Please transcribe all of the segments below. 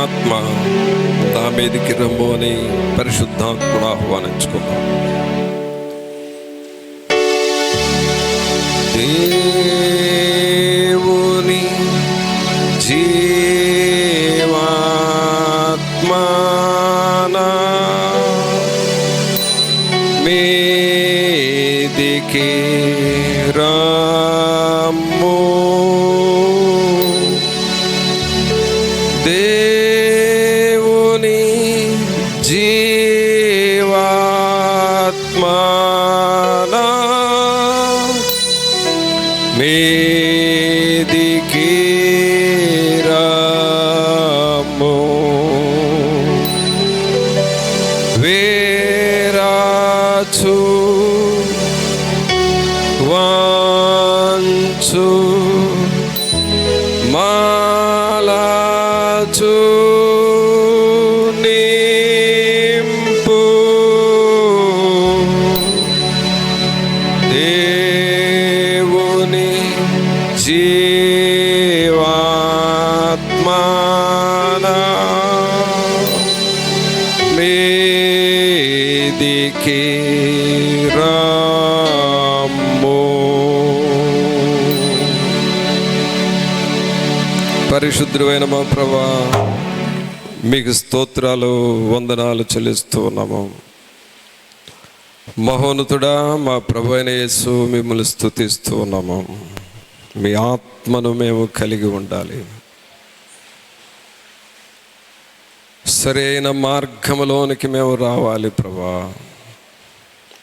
ఆత్మ నా మీదికి రమ్ము అని పరిశుద్ధాత్మను ఆహ్వానించుకుందాం. దేవుని జీవాత్మనా మీదికి రమ్ము. దేవుని జీవాత్మనా మీదికి రమ్ము. వేరాచు వాంచు మాలాచు నింపు. దేవుని జీవాత్మనా మీదికి రమ్ము. పరిశుద్ధుడైన మా ప్రభువా, మీకు స్తోత్రాలు వందనాలు చెల్లిస్తూ ఉన్నాము. మహోన్నతుడా మా ప్రభు అయిన యేసు, మిమ్మల్ని స్తుతిస్తూ ఉన్నాము. మీ ఆత్మను మేము కలిగి ఉండాలి. సరైన మార్గంలోనికి మేము రావాలి ప్రభా.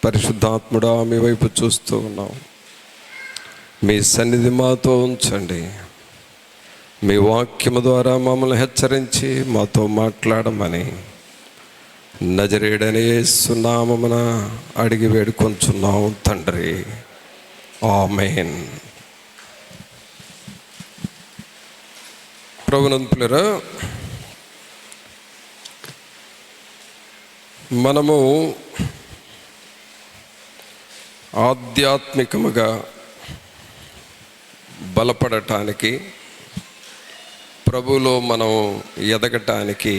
పరిశుద్ధాత్ముడా, మీ వైపు చూస్తూ ఉన్నాం. మీ సన్నిధి మాతో ఉంచండి. మీ వాక్యము ద్వారా మమ్మల్ని హెచ్చరించి మాతో మాట్లాడమని నజరేయుడైన యేసు నామమున అడిగి వేడుకొంచున్నాం తండ్రి. ఆమేన్. ప్రభునందు ప్రియులారా, మనము ఆధ్యాత్మికముగా బలపడటానికి, ప్రభువులో మనం ఎదగటానికి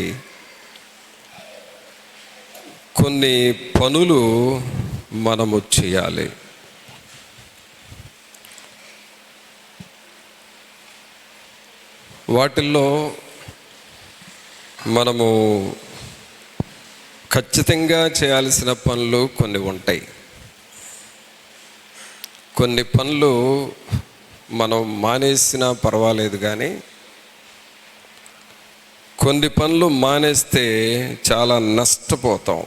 కొన్ని పనులు మనము చేయాలి. వాటిల్లో మనము ఖచ్చితంగా చేయాల్సిన పనులు కొన్ని ఉంటాయి. కొన్ని పనులు మనం మానేసినా పర్వాలేదు, కానీ కొన్ని పనులు మానేస్తే చాలా నష్టపోతాం,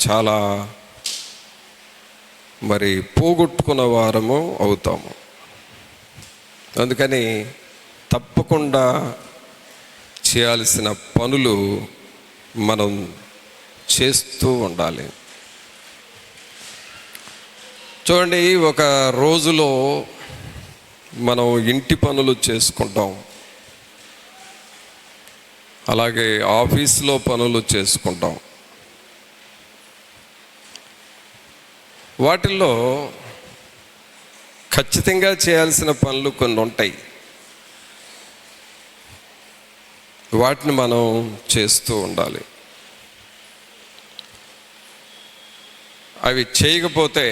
చాలా పోగొట్టుకున్న వారము అవుతాము. అందుకని తప్పకుండా చేయాల్సిన పనులు మనం చేస్తూ ఉండాలి. చూడండి, ఒక రోజులో మనం ఇంటి పనులు చేసుకుంటాం, అలాగే ఆఫీస్లో పనులు చేసుకుంటాం. వాటిల్లో ఖచ్చితంగా చేయాల్సిన పనులు కొన్ని ఉంటాయి. వాటిని మనం చేస్తూ ఉండాలి. అవి చేయకపోతే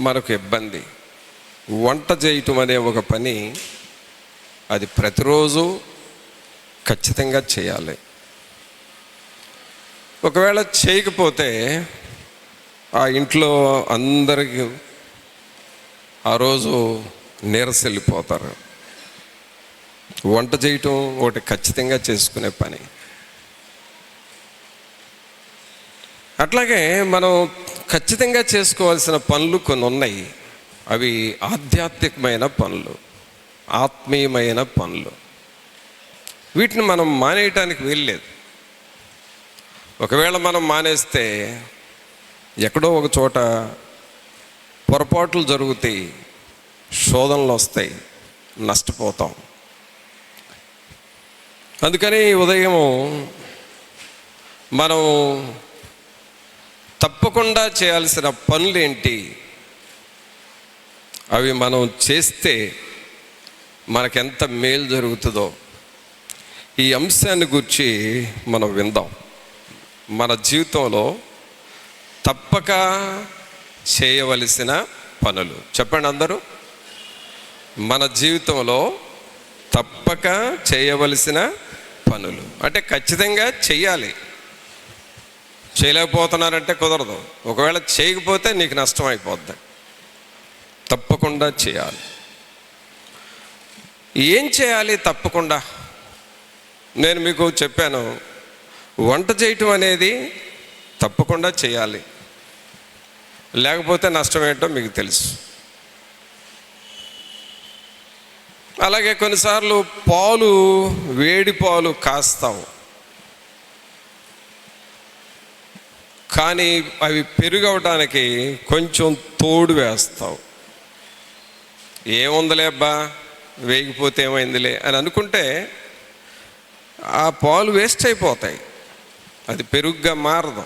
మనకు ఇబ్బంది. వంట చేయటం అనే ఒక పని, అది ప్రతిరోజు ఖచ్చితంగా చేయాలి. ఒకవేళ చేయకపోతే ఆ ఇంట్లో అందరికీ ఆ రోజు నీరసెళ్ళిపోతారు. వంట చేయటం ఒకటి ఖచ్చితంగా చేసుకునే పని. అట్లాగే మనం ఖచ్చితంగా చేసుకోవాల్సిన పనులు కొన్ని ఉన్నాయి. అవి ఆధ్యాత్మికమైన పనులు, ఆత్మీయమైన పనులు. వీటిని మనం మానేయటానికి వీల్లేదు. ఒకవేళ మనం మానేస్తే ఎక్కడో ఒక చోట పొరపాట్లు జరుగుతాయి, శోధనలు వస్తాయి, నష్టపోతాం. అందుకని ఉదయం మనం తప్పకుండా చేయాల్సిన పనులేంటి, అవి మనం చేస్తే మనకెంత మేలు జరుగుతుందో, ఈ అంశాన్ని గురించి మనం విందాం. మన జీవితంలో తప్పక చేయవలసిన పనులు. చెప్పండి అందరూ. మన జీవితంలో తప్పక చేయవలసిన పనులు అంటే ఖచ్చితంగా చెయ్యాలి. చేయలేకపోతున్నారంటే కుదరదు. ఒకవేళ చేయకపోతే నీకు నష్టం అయిపోద్ది. తప్పకుండా చేయాలి. ఏం చేయాలి తప్పకుండా? నేను మీకు చెప్పాను, వంట చేయటం అనేది తప్పకుండా చేయాలి, లేకపోతే నష్టం ఏంటో మీకు తెలుసు. అలాగే కొన్నిసార్లు పాలు, వేడి పాలు కాస్తావు, కానీ అవి పెరుగవడానికి కొంచెం తోడు వేస్తావు. ఏముందిలే అబ్బా, వేగిపోతే ఏమైందిలే అని అనుకుంటే ఆ పాలు వేస్ట్ అయిపోతాయి. అది పెరుగుగా మారదు.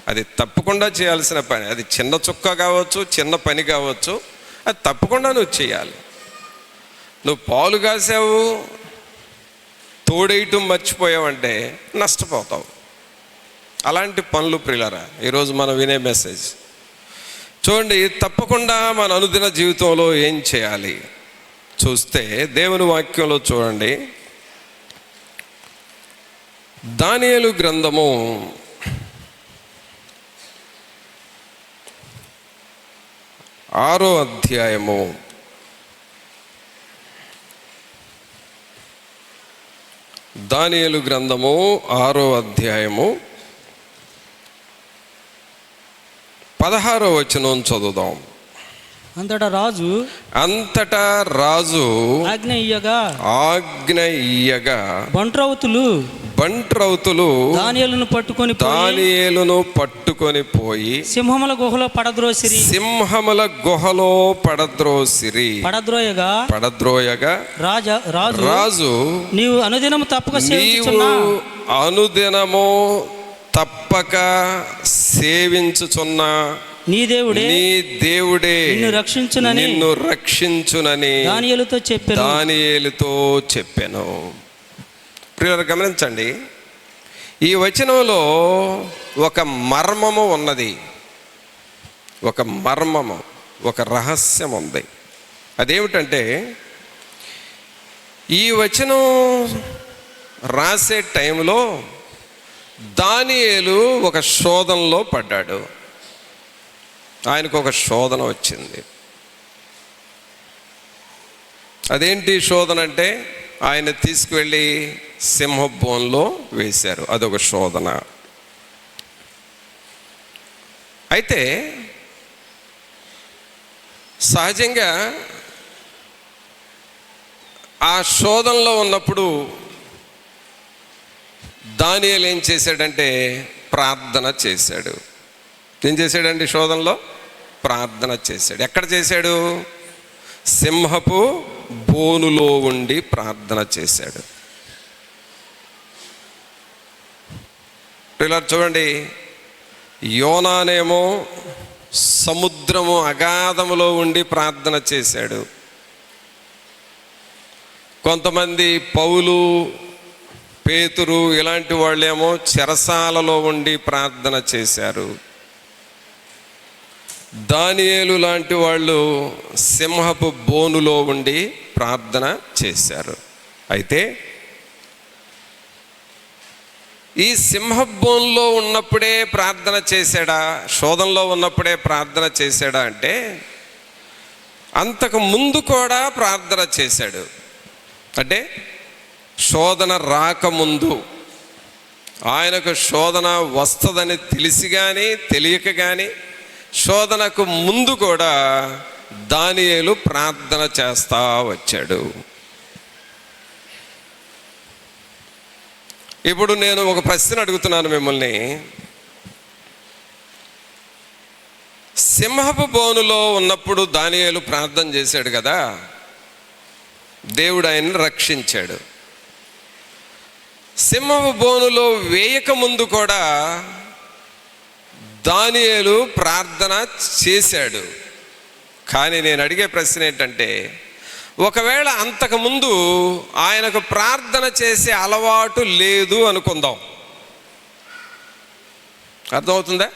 అది తప్పకుండా చేయాల్సిన పని. అది చిన్న చుక్క కావచ్చు, చిన్న పని కావచ్చు, అది తప్పకుండా నువ్వు చేయాలి. నువ్వు పాలు కాసావు, తోడేయటం మర్చిపోయావంటే నష్టపోతావు. అలాంటి పనులు ప్రియులారా ఈరోజు మనం వినే మెసేజ్ చూడండి. తప్పకుండా మన అనుదిన జీవితంలో ఏం చేయాలి చూస్తే దేవుని వాక్యంలో చూడండి. దానియేలు గ్రంథము 6వ అధ్యాయము 6వ అధ్యాయము 16వ వచనం చదువుదాం. అంతటా రాజు ఆజ్ఞ ఇయ్యగా బంట్రౌతులు దానియేలును పట్టుకొని పోయి సింహముల గుహలో పడద్రోసిరి. పడద్రోయగా రాజు నీవు అనుదినము తప్పక సేవించుచున్న నీ దేవుడే నిన్ను రక్షించునని దానియేలుతో చెప్పెను. ప్రియులారా గమనించండి, ఈ వచనంలో ఒక మర్మము ఉన్నది, ఒక రహస్యం ఉంది. అదేమిటంటే, ఈ వచనం రాసే టైంలో దానియేలు ఒక శోధనలో పడ్డాడు. ఆయనకు ఒక శోధన వచ్చింది. అదేంటి శోధన అంటే, ఆయన తీసుకువెళ్ళి సింహబోన్లో వేశారు. అదొక శోధన. అయితే సహజంగా ఆ శోధనలో ఉన్నప్పుడు దానియేలు ఏం చేశాడంటే ప్రార్థన చేశాడు. ఏం చేశాడండి? శోధనలో ప్రార్థన చేశాడు. ఎక్కడ చేశాడు? సింహపు బోనులో ఉండి ప్రార్థన చేశాడు. ఇలా చూడండి, యోనానేమో సముద్రము అగాధములో ఉండి ప్రార్థన చేశాడు. కొంతమంది పౌలు, పేతురు ఇలాంటి వాళ్ళేమో చెరసాలలో ఉండి ప్రార్థన చేశారు. దానియేలు లాంటి వాళ్ళు సింహపు బోనులో ఉండి ప్రార్థన చేశారు. అయితే ఈ సింహపు బోనులో ఉన్నప్పుడే ప్రార్థన చేశాడా, శోధనలో ఉన్నప్పుడే ప్రార్థన చేశాడా అంటే, అంతకు ముందు కూడా ప్రార్థన చేశాడు. అంటే శోధన రాకముందు, ఆయనకు శోధన వస్తుందని తెలిసి కానీ తెలియక కానీ శోధనకు ముందు కూడా దానియేలు ప్రార్థన చేస్తా వచ్చాడు. ఇప్పుడు నేను ఒక ప్రశ్న అడుగుతున్నాను మిమ్మల్ని. సింహపు బోనులో ఉన్నప్పుడు దానియేలు ప్రార్థన చేశాడు కదా, దేవుడు ఆయన్ని రక్షించాడు. సింహపు బోనులో వేయక ముందు కూడా దానియేలు ప్రార్థన చేశాడు. కానీ నేను అడిగే ప్రశ్న ఏంటంటే, ఒకవేళ అంతకుముందు ఆయనకు ప్రార్థన చేసే అలవాటు లేదు అనుకుందాం. అర్థమవుతుందా?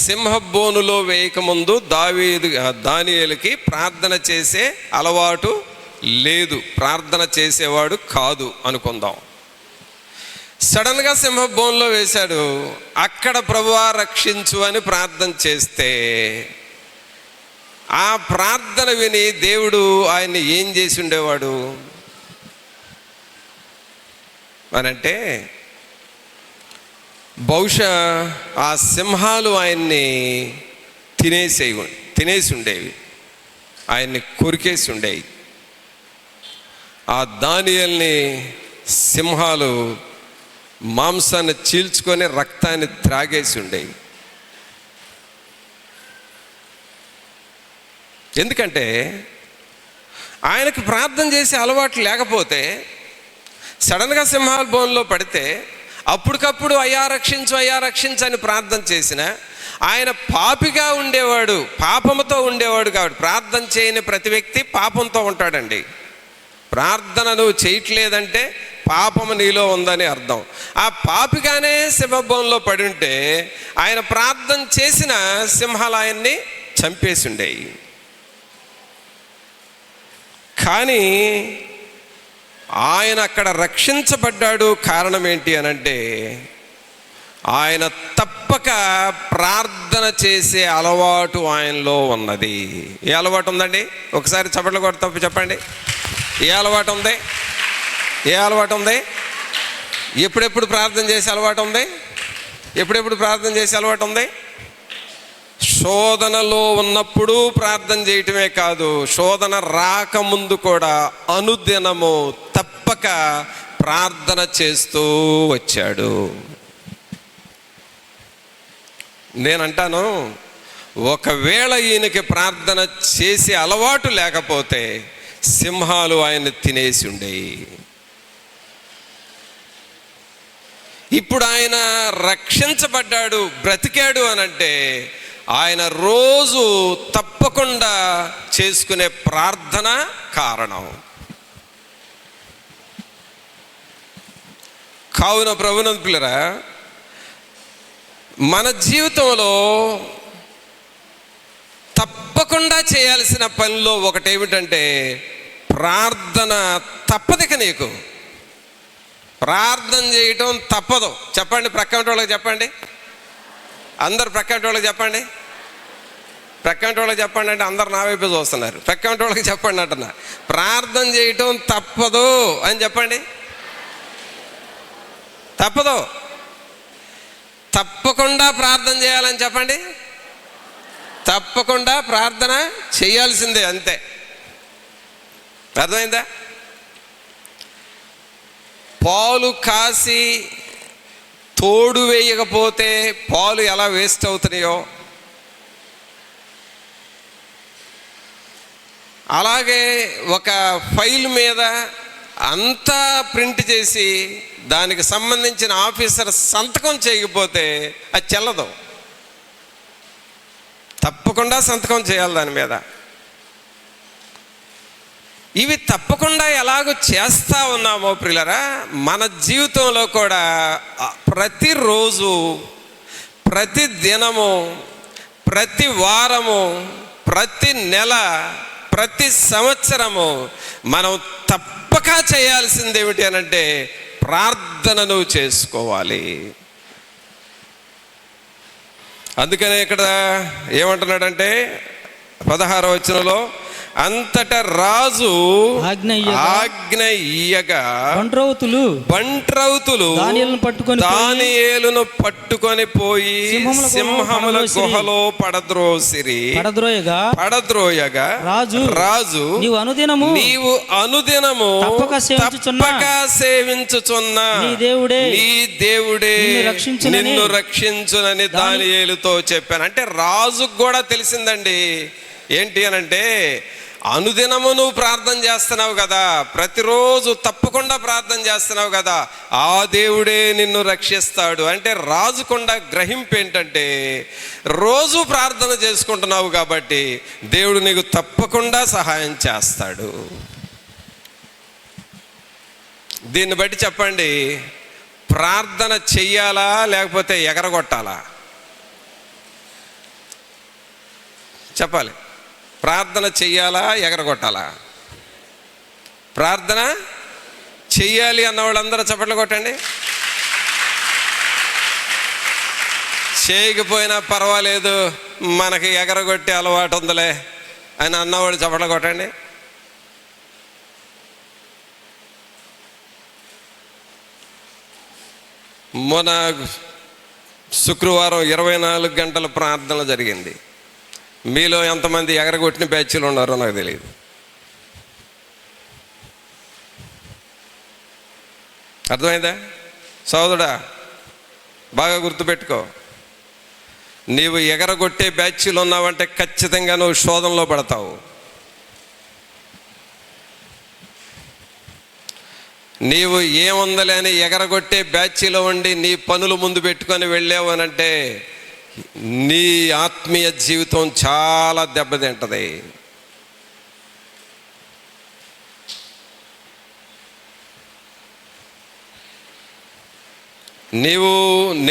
సింహబోనులో వేయకముందు దానియేలుకి ప్రార్థన చేసే అలవాటు లేదు, ప్రార్థన చేసేవాడు కాదు అనుకుందాం. సడన్గా సింహబోనులో వేశాడు, అక్కడ ప్రభువా రక్షించు అని ప్రార్థన చేస్తే ఆ ప్రార్థన విని దేవుడు ఆయన్ని ఏం చేసి ఉండేవాడు అనంటే, బహుశా ఆ సింహాలు ఆయన్ని తినేసి ఉండేవి, ఆయన్ని కొరికేసి ఉండేవి. ఆ దానియేలుని సింహాలు మాంసాన్ని చీల్చుకొని రక్తాన్ని త్రాగేసి ఉండేవి. ఎందుకంటే ఆయనకు ప్రార్థన చేసే అలవాటు లేకపోతే సడన్గా సింహాల బోన్లో పడితే అప్పటికప్పుడు అయ్యా రక్షించు అయ్యా రక్షించు అని ప్రార్థన చేసిన ఆయన పాపిగా ఉండేవాడు, పాపముతో ఉండేవాడు. కాబట్టి ప్రార్థన చేయని ప్రతి వ్యక్తి పాపంతో ఉంటాడండి. ప్రార్థన నువ్వు చేయట్లేదంటే పాపము నీలో ఉందని అర్థం. ఆ పాపిగానే సింహబోన్లో పడి ఉంటే ఆయన ప్రార్థన చేసిన సింహాలు ఆయన్ని చంపేసి ఉండేవి. కానీ ఆయన అక్కడ రక్షించబడ్డాడు. కారణం ఏంటి అనంటే, ఆయన తప్పక ప్రార్థన చేసే అలవాటు ఆయనలో ఉన్నది. ఏ అలవాటు ఉందండి? ఒకసారి చప్పట్లు కొడతా చెప్పండి. ఏ అలవాటు ఉంది? ఏ అలవాటు ఉంది? ఎప్పుడెప్పుడు ప్రార్థన చేసే అలవాటు ఉంది? ఎప్పుడెప్పుడు ప్రార్థన చేసే అలవాటు ఉంది? శోధనలో ఉన్నప్పుడు ప్రార్థన చేయటమే కాదు, శోధన రాకముందు కూడా అనుదినము తప్పక ప్రార్థన చేస్తూ వచ్చాడు. నేనంటాను, ఒకవేళ ఈయనకి ప్రార్థన చేసే అలవాటు లేకపోతే సింహాలు ఆయన్ని తినేసి ఉండేవి. ఇప్పుడు ఆయన రక్షించబడ్డాడు, బ్రతికాడు అనంటే ఆయన రోజు తప్పకుండా చేసుకునే ప్రార్థన కారణం. కావున ప్రభునందు పిల్లరా, మన జీవితంలో తప్పకుండా చేయాల్సిన పనిలో ఒకటేమిటంటే ప్రార్థన. తప్పదిక నీకు ప్రార్థన చేయటం తప్పదు. చెప్పండి, ప్రక్కన వాళ్ళకి చెప్పండి, అందరు ప్రక్కన వాళ్ళకి చెప్పండి, ప్రక్కన వాళ్ళకి చెప్పండి అంటే అందరు నా వైపు చూస్తున్నారు. ప్రక్కన వాళ్ళకి చెప్పండి అంటున్నా, ప్రార్థన చేయటం తప్పదు అని చెప్పండి. తప్పదు. తప్పకుండా ప్రార్థన చేయాలని చెప్పండి. తప్పకుండా ప్రార్థన చేయాల్సిందే, అంతే. అర్థమైందా? పాలు కాసి తోడు వేయకపోతే పాలు ఎలా వేస్ట్ అవుతున్నాయో, అలాగే ఒక ఫైల్ మీద అంతా ప్రింట్ చేసి దానికి సంబంధించిన ఆఫీసర్ సంతకం చేయకపోతే అది చెల్లదు. తప్పకుండా సంతకం చేయాలి దాని మీద. ఇవి తప్పకుండా ఎలాగో చేస్తూ ఉన్నామో ప్రియులరా, మన జీవితంలో కూడా ప్రతిరోజు, ప్రతి దినము, ప్రతి వారము, ప్రతి నెల, ప్రతి సంవత్సరము మనం తప్పక చేయాల్సింది ఏమిటి అనంటే ప్రార్థనను చేసుకోవాలి. అందుకనే ఇక్కడ ఏమంటున్నాడంటే 16వ వచనంలో, అంతటా రాజు ఆజ్ఞ ఇయ్యగా బంట్రౌతులు దానియేలును పట్టుకొని పోయి సింహముల గుహలో పడద్రోయగా రాజు నీవు అనుదినము తప్పక సేవించుచున్న నీ దేవుడే నిన్ను రక్షించునని దానియేలుతో చెప్పాను. అంటే రాజుకు కూడా తెలిసిందండి ఏంటి అనంటే అనుదినము నువ్వు ప్రార్థన చేస్తున్నావు కదా, ప్రతిరోజు తప్పకుండా ప్రార్థన చేస్తున్నావు కదా, ఆ దేవుడే నిన్ను రక్షిస్తాడు. అంటే రాజుకుండా గ్రహింపు ఏంటంటే, రోజు ప్రార్థన చేసుకుంటున్నావు కాబట్టి దేవుడు నీకు తప్పకుండా సహాయం చేస్తాడు. దీన్ని బట్టి చెప్పండి, ప్రార్థన చెయ్యాలా లేకపోతే ఎగరగొట్టాలా? చెప్పాలి. ప్రార్థన చెయ్యాలా ఎగరగొట్టాలా? ప్రార్థన చెయ్యాలి అన్న వాళ్ళందరూ చప్పట్లు కొట్టండి. చేయకపోయినా పర్వాలేదు, మనకి ఎగరగొట్టే అలవాటు ఉందిలే అని అన్నవాళ్ళు చప్పట్లు కొట్టండి. మొన్న శుక్రవారం 24 గంటల ప్రార్థన జరిగింది. మీలో ఎంతమంది ఎగరగొట్టిన బ్యాచ్లు ఉన్నారో నాకు తెలియదు. అర్థమైందా సోదరుడా? బాగా గుర్తుపెట్టుకో, నీవు ఎగరగొట్టే బ్యాచ్లు ఉన్నావంటే ఖచ్చితంగా నువ్వు శోధనలో పడతావు. నీవు ఏముందలే అని ఎగరగొట్టే బ్యాచ్లో ఉండి నీ పనులు ముందు పెట్టుకొని వెళ్ళావు అనంటే నీ ఆత్మీయ జీవితం చాలా దెబ్బతింటది.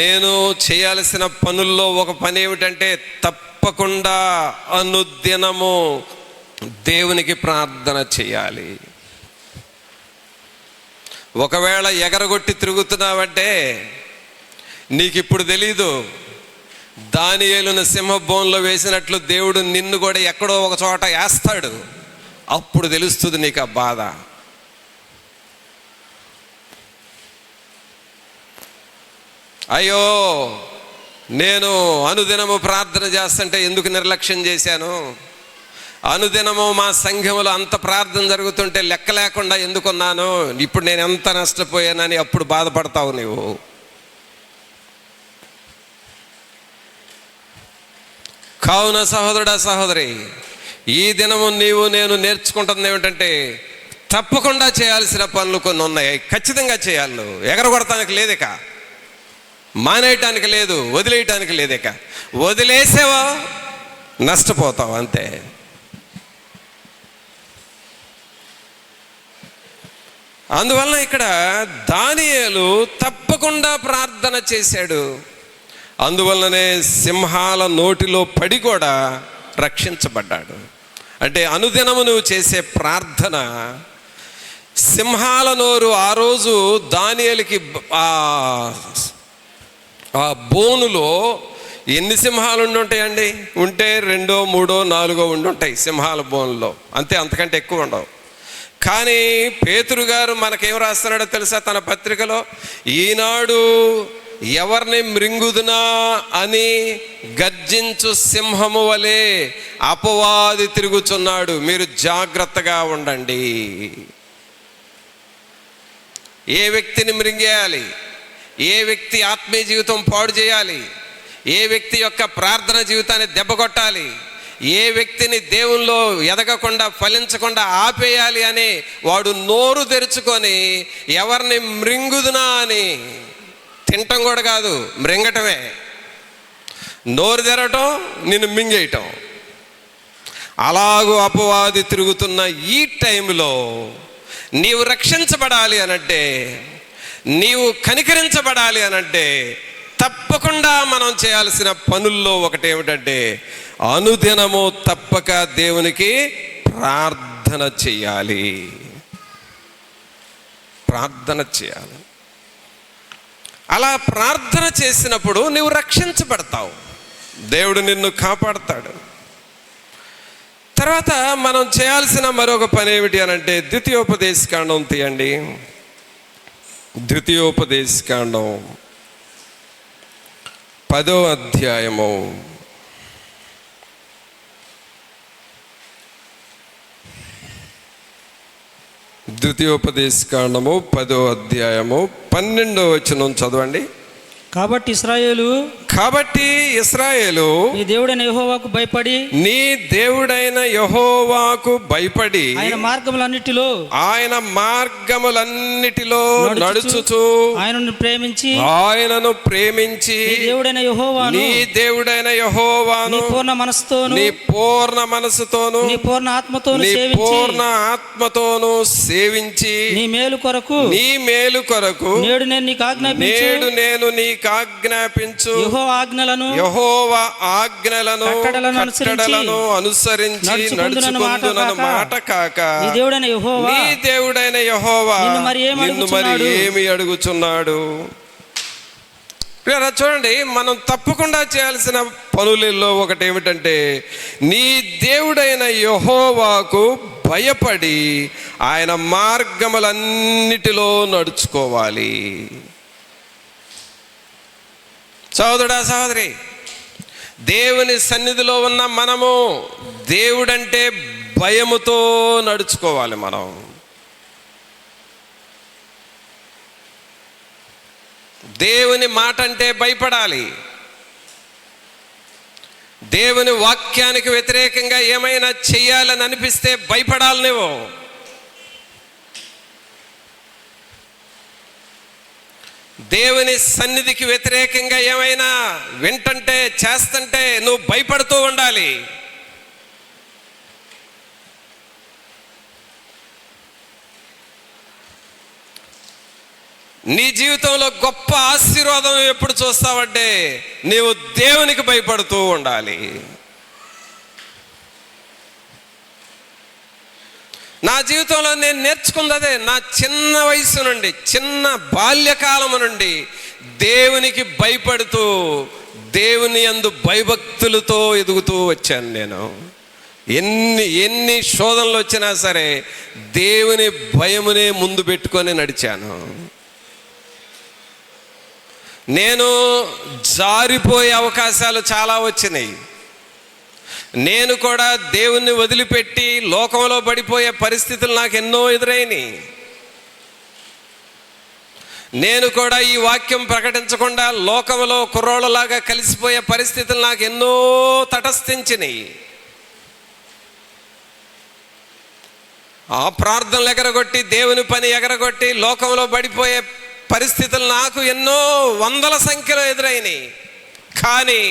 నేను చేయాల్సిన పనుల్లో ఒక పని ఏమిటంటే, తప్పకుండా అనుదినము దేవునికి ప్రార్థన చేయాలి. ఒకవేళ ఎగరగొట్టి తిరుగుతున్నావంటే నీకు ఇప్పుడు తెలీదు, దానియేలును సింహబోన్లో వేసినట్లు దేవుడు నిన్ను కూడా ఎక్కడో ఒక చోట వేస్తాడు. అప్పుడు తెలుస్తుంది నీకు ఆ బాధ. అయ్యో, నేను అనుదినము ప్రార్థన చేస్తుంటే ఎందుకు నిర్లక్ష్యం చేశాను, అనుదినము మా సంఘములో అంత ప్రార్థన జరుగుతుంటే లెక్క లేకుండా ఎందుకున్నాను, ఇప్పుడు నేను ఎంత నష్టపోయానని అప్పుడు బాధపడతావు నువ్వు. కావున సహోదరుడా, సహోదరి, ఈ దినము నేను నేర్చుకుంటుంది ఏమిటంటే, తప్పకుండా చేయాల్సిన పనులు కొన్ని ఉన్నాయి. ఖచ్చితంగా చేయాలి. నువ్వు ఎగరగొడటానికి లేదిక, మానేయటానికి లేదు, వదిలేయటానికి లేదిక. వదిలేసావో నష్టపోతావు అంతే. అందువలన ఇక్కడ దానియేలు తప్పకుండా ప్రార్థన చేశాడు. అందువలననే సింహాల నోటిలో పడి కూడా రక్షించబడ్డాడు. అంటే అనుదినము నువ్వు చేసే ప్రార్థన, సింహాల నోరు ఆ రోజు దానియేలుకి ఆ బోనులో ఎన్ని సింహాలు ఉండి ఉంటాయండి? ఉంటే 2, 3, 4 ఉండి ఉంటాయి సింహాల బోనులో, అంతే, అంతకంటే ఎక్కువ ఉండవు. కానీ పేతురు గారు మనకేం రాస్తున్నాడో తెలుసా తన పత్రికలో? ఈనాడు ఎవరిని మృంగుదునా అని గర్జించు సింహము వలె అపవాది తిరుగుచున్నాడు, మీరు జాగ్రత్తగా ఉండండి. ఏ వ్యక్తిని మృంగేయాలి, ఏ వ్యక్తి ఆత్మీయ జీవితం పాడు చేయాలి, ఏ వ్యక్తి యొక్క ప్రార్థన జీవితాన్ని దెబ్బకొట్టాలి, ఏ వ్యక్తిని దేవుల్లో ఎదగకుండా ఫలించకుండా ఆపేయాలి అని వాడు నోరు తెరుచుకొని ఎవరిని మృంగుదునా అని, తినటం కూడా కాదు, మృంగటమే. నోరు తెరవటం, నిన్ను మింగేయటం. అలాగూ అపవాది తిరుగుతున్న ఈ టైంలో నీవు రక్షించబడాలి అనంటే, నీవు కనికరించబడాలి అనంటే, తప్పకుండా మనం చేయాల్సిన పనుల్లో ఒకటి ఏమిటంటే, అనుదినము తప్పక దేవునికి ప్రార్థన చేయాలి. ప్రార్థన చేయాలి. అలా ప్రార్థన చేసినప్పుడు నీవు రక్షించబడతావు, దేవుడు నిన్ను కాపాడతాడు. తర్వాత మనం చేయాల్సిన మరొక పని ఏమిటి అనంటే, ద్వితీయోపదేశకాండం తీయండి. ద్వితీయోపదేశకాండం 10వ అధ్యాయము 10వ అధ్యాయము 12వ వచనం చదవండి. కాబట్టి ఇశ్రాయేలు నీ దేవుడైన యెహోవాకు భయపడి నీ దేవుడైన యెహోవాకు భయపడి ఆయన మార్గములన్నిటిలో నడుచుచు ఆయనను ప్రేమించి నీ దేవుడైన యెహోవాను నీ పూర్ణ మనసుతోను నీ పూర్ణ ఆత్మతోను సేవించి నీ మేలు కొరకు నేడు నేను నీకు ఆజ్ఞాపించు యెహోవా ఆజ్ఞలను కట్టడలను అనుసరించి నడుచుకొందునను మాట కాక నీ దేవుడైన యెహోవా నిన్ను మరి ఏమి అడుగుచున్నాడు? చూడండి, మనం తప్పకుండా చేయాల్సిన పనులలో ఒకటి ఏమిటంటే నీ దేవుడైన యెహోవాకు భయపడి ఆయన మార్గములన్నిటిలో నడుచుకోవాలి. సోదరుడా, సహోదరి, దేవుని సన్నిధిలో ఉన్న మనము దేవుడంటే భయముతో నడుచుకోవాలి. మనం దేవుని మాట అంటే భయపడాలి. దేవుని వాక్యానికి వ్యతిరేకంగా ఏమైనా చెయ్యాలని అనిపిస్తే భయపడాలి. నువ్వు దేవుని సన్నిధికి వ్యతిరేకంగా ఏమైనా వింటంటే చేస్తుంటే నువ్వు భయపడుతూ ఉండాలి. నీ జీవితంలో గొప్ప ఆశీర్వాదం ఎప్పుడు చూస్తావంటే నీవు దేవునికి భయపడుతూ ఉండాలి. నా జీవితంలో నేను నేర్చుకున్నదే, నా చిన్న వయసు నుండి, చిన్న బాల్యకాలము నుండి దేవునికి భయపడుతూ దేవుని యందు భయభక్తులతో ఎదుగుతూ వచ్చాను. నేను ఎన్ని శోధనలు వచ్చినా సరే దేవుని భయమునే ముందు పెట్టుకొని నడిచాను. నేను జారిపోయే అవకాశాలు చాలా వచ్చినాయి. నేను కూడా దేవుణ్ణి వదిలిపెట్టి లోకంలో పడిపోయే పరిస్థితులు నాకు ఎన్నో ఎదురైనాయి. నేను కూడా ఈ వాక్యం ప్రకటించకుండా లోకంలో కుర్రోళ్ళలాగా కలిసిపోయే పరిస్థితులు నాకు ఎన్నో తటస్థించినాయి. ఆ ప్రార్థనలు ఎగరగొట్టి, దేవుని పని ఎగరగొట్టి లోకంలో పడిపోయే పరిస్థితులు నాకు ఎన్నో వందల సంఖ్యలో ఎదురైనాయి. కానీ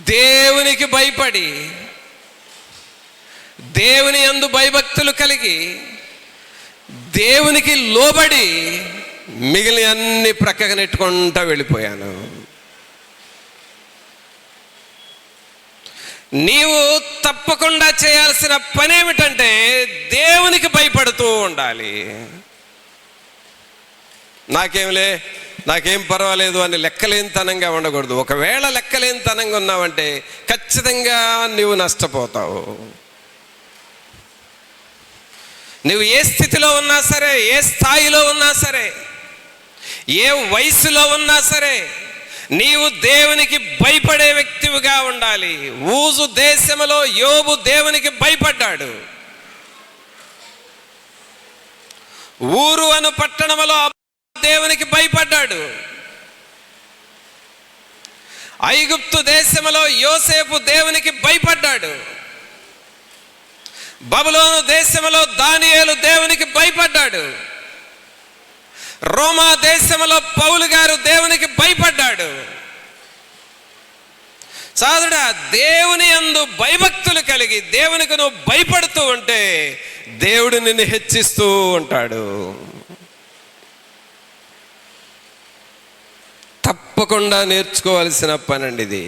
దేవునికి భయపడి, దేవుని యందు భయభక్తులు కలిగి, దేవునికి లోబడి మిగిలిన అన్ని ప్రక్కగా నెట్టుకుంటూ వెళ్ళిపోయాను. నీవు తప్పకుండా చేయాల్సిన పని ఏమిటంటే దేవునికి భయపడుతూ ఉండాలి. నాకేం పర్వాలేదు అని లెక్కలేనితనంగా ఉండకూడదు. ఒకవేళ లెక్కలేనితనంగా ఉన్నావంటే ఖచ్చితంగా నువ్వు నష్టపోతావు. నువ్వు ఏ స్థితిలో ఉన్నా సరే, ఏ స్థాయిలో ఉన్నా సరే, ఏ వయసులో ఉన్నా సరే, నీవు దేవునికి భయపడే వ్యక్తివిగా ఉండాలి. ఊజు దేశంలో యోబు దేవునికి భయపడ్డాడు. ఊరు అను పట్టణంలో దేవునికి భయపడ్డాడు. ఐగుప్తు దేశంలో యోసేపు దేవునికి భయపడ్డాడు. బబులోను దేశంలో దానియేలు దేవునికి భయపడ్డాడు. రోమా దేశంలో పౌలు గారు దేవునికి భయపడ్డాడు. సోదరుడా, దేవుని యందు భయభక్తులు కలిగి దేవునికి నువ్వు భయపడుతూ ఉంటే దేవుడు నిన్ను హెచ్చిస్తూ ఉంటాడు. తప్పకుండా నేర్చుకోవాల్సిన పనండి ఇది.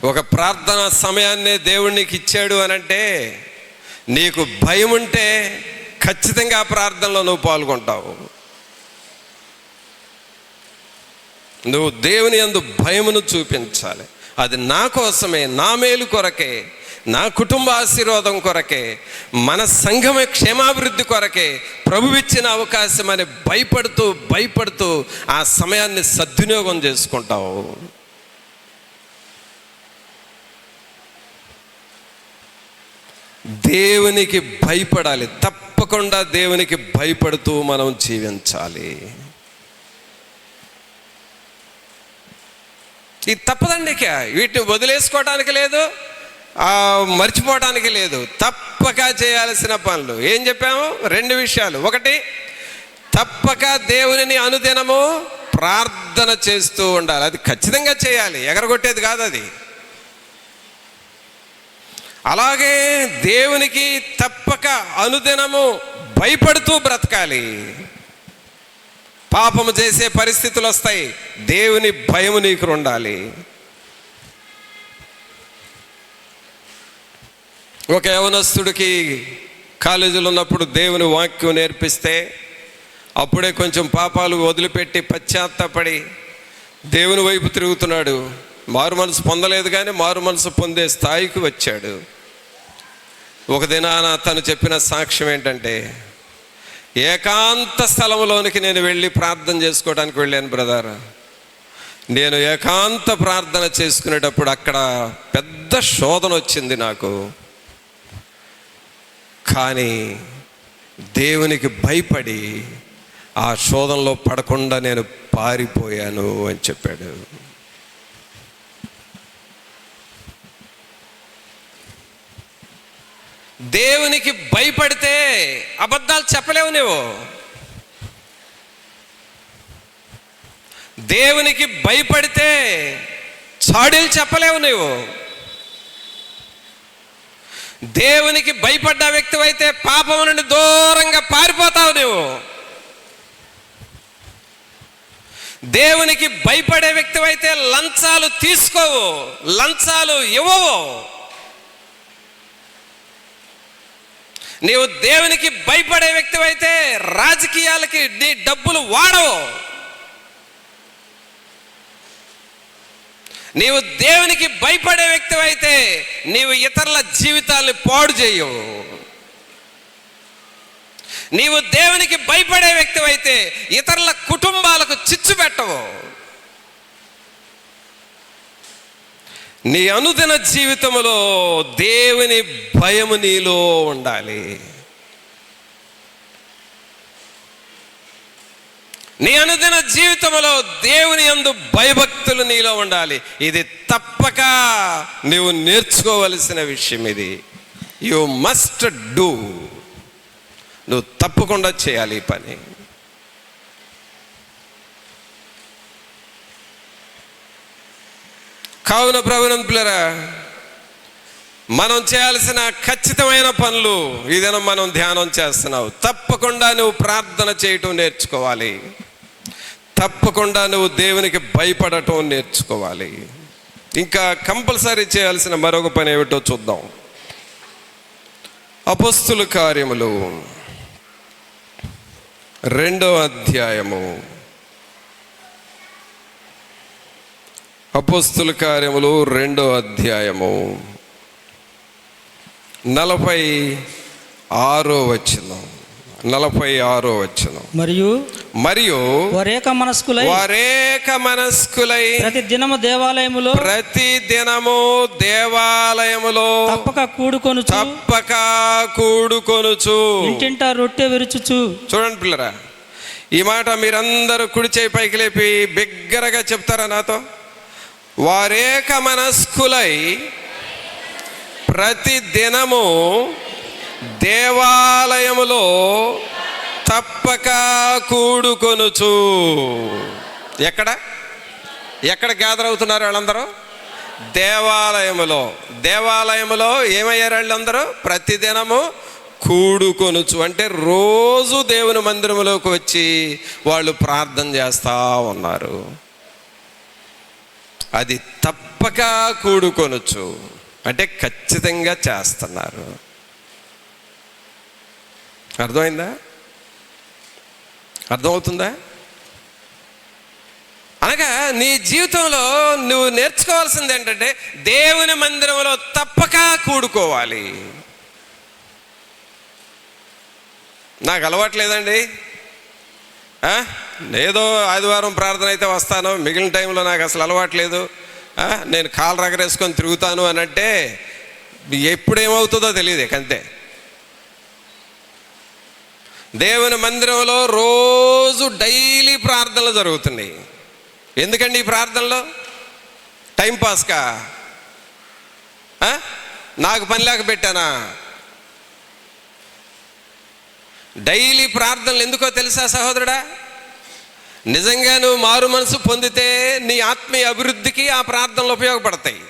ఒక ప్రార్థన సమయాన్నే దేవుడు నీకు ఇచ్చాడు అనంటే నీకు భయం ఉంటే ఖచ్చితంగా ఆ ప్రార్థనలో నువ్వు పాల్గొంటావు. నువ్వు దేవుని యందు భయమును చూపించాలి. అది నా కోసమే, నా మేలు కొరకే, నా కుటుంబ ఆశీర్వాదం కొరకే, మన సంఘం క్షేమాభివృద్ధి కొరకే ప్రభువిచ్చిన అవకాశం అని భయపడుతూ ఆ సమయాన్ని సద్వినియోగం చేసుకుంటావు. దేవునికి భయపడాలి. తప్పకుండా దేవునికి భయపడుతూ మనం జీవించాలి. ఇది తప్పదండి. ఇక వీటిని వదిలేసుకోవడానికి లేదు, మర్చిపోవడానికి లేదు. తప్పక చేయాల్సిన పనులు ఏం చెప్పాము? 2 విషయాలు. ఒకటి, తప్పక దేవునిని అనుదినము ప్రార్థన చేస్తూ ఉండాలి. అది ఖచ్చితంగా చేయాలి, ఎగరగొట్టేది కాదు అది. అలాగే దేవునికి తప్పక అనుదినము భయపడుతూ బ్రతకాలి. పాపము చేసే పరిస్థితులు వస్తాయి, దేవుని భయము నీకు ఉండాలి. ఒక యవనస్తుడికి కాలేజీలో ఉన్నప్పుడు దేవుని వాక్యం నేర్పిస్తే అప్పుడే కొంచెం పాపాలు వదిలిపెట్టి పశ్చాత్తాపడి దేవుని వైపు తిరుగుతున్నాడు. మారు మనసు పొందలేదు కానీ మారు మనసు పొందే స్థాయికి వచ్చాడు. ఒక దినాన తను చెప్పిన సాక్ష్యం ఏంటంటే, ఏకాంత స్థలంలోనికి నేను వెళ్ళి ప్రార్థన చేసుకోవడానికి వెళ్ళాను బ్రదర్. నేను ఏకాంత ప్రార్థన చేసుకునేటప్పుడు అక్కడ పెద్ద శోధన వచ్చింది నాకు. కానీ దేవునికి భయపడి ఆ శోధనలో పడకుండా నేను పారిపోయాను అని చెప్పాడు. దేవునికి భయపడితే అబద్ధాలు చెప్పలేవు నువ్వు. దేవునికి భయపడితే చాడీలు చెప్పలేవు నువ్వు. దేవునికి భయపడ్డ వ్యక్తివైతే పాపం నుండి దూరంగా పారిపోతావు నువ్వు. దేవునికి భయపడే వ్యక్తివైతే లంచాలు తీసుకోవు, లంచాలు ఇవ్వవు. నీవు దేవునికి భయపడే వ్యక్తివైతే రాజకీయాలకి నీ డబ్బులు వాడవు. నీవు దేవునికి భయపడే వ్యక్తివైతే నీవు ఇతరుల జీవితాన్ని పాడు చేయవు. నీవు దేవునికి భయపడే వ్యక్తివైతే ఇతరుల కుటుంబాలకు చిచ్చు పెట్టవు. నీ అనుదిన జీవితంలో దేవుని భయము నీలో ఉండాలి. నీ అనుదిన జీవితంలో దేవుని యందు భయభక్తులు నీలో ఉండాలి. ఇది తప్పక నీవు నేర్చుకోవలసిన విషయం. ఇది యు మస్ట్ డూ. నువ్వు తప్పకుండా చేయాలి ఈ పని. కావున ప్రభునంతులారా, మనం చేయాల్సిన ఖచ్చితమైన పనులు ఇదేనా మనం ధ్యానం చేస్తున్నావు. తప్పకుండా నువ్వు ప్రార్థన చేయటం నేర్చుకోవాలి. తప్పకుండా నువ్వు దేవునికి భయపడటం నేర్చుకోవాలి. ఇంకా కంపల్సరీ చేయాల్సిన మరొక పని ఏమిటో చూద్దాం. అపొస్తలుల కార్యములు 2వ అధ్యాయము. అపొస్తలుల కార్యములు 2వ అధ్యాయము 46వ వచనం. 46వ వచనం. మరియు వరేక మనస్కులై ప్రతి దినము దేవాలయములో తప్పక కూడుకొనుచు ఇంటింటా రొట్టె విరుచుచు. చూడండి పిల్లరా, ఈ మాట మీరందరూ కుడి చేయి పైకి లేపి బిగ్గరగా చెప్తారా నాతో? వారేక మనస్కులై ప్రతి దినము దేవాలయములో తప్పక కూడుకొనుచు. ఎక్కడ గ్యాదర్ అవుతున్నారు వాళ్ళందరూ? దేవాలయములో ఏమయ్యారు వాళ్ళందరూ? ప్రతిదినము కూడుకొనుచు అంటే రోజు దేవుని మందిరంలోకి వచ్చి వాళ్ళు ప్రార్థన చేస్తూ ఉన్నారు. అది తప్పక కూడుకొనుచు అంటే ఖచ్చితంగా చేస్తున్నారు. అర్థమవుతుందా? అనగా నీ జీవితంలో నువ్వు నేర్చుకోవాల్సింది ఏంటంటే దేవుని మందిరంలో తప్పక కూడుకోవాలి. నాకు అలవాట్లేదండి. ఏదో ఆదివారం ప్రార్థన అయితే వస్తాను, మిగిలిన టైంలో నాకు అసలు అలవాట్లేదు. నేను కాలు రగరేసుకొని తిరుగుతాను అని అంటే ఎప్పుడేమవుతుందో తెలియదు. అంతే. దేవుని మందిరంలో రోజు డైలీ ప్రార్థనలు జరుగుతున్నాయి. ఎందుకండి ఈ ప్రార్థనలు? టైంపాస్కా? నాకు పని లేక పెట్టానా? డైలీ ప్రార్థనలు ఎందుకో తెలుసా సహోదరుడా? నిజంగా నువ్వు మారు మనసు పొందితే నీ ఆత్మీయ అభివృద్ధికి ఆ ప్రార్థనలు ఉపయోగపడతాయి.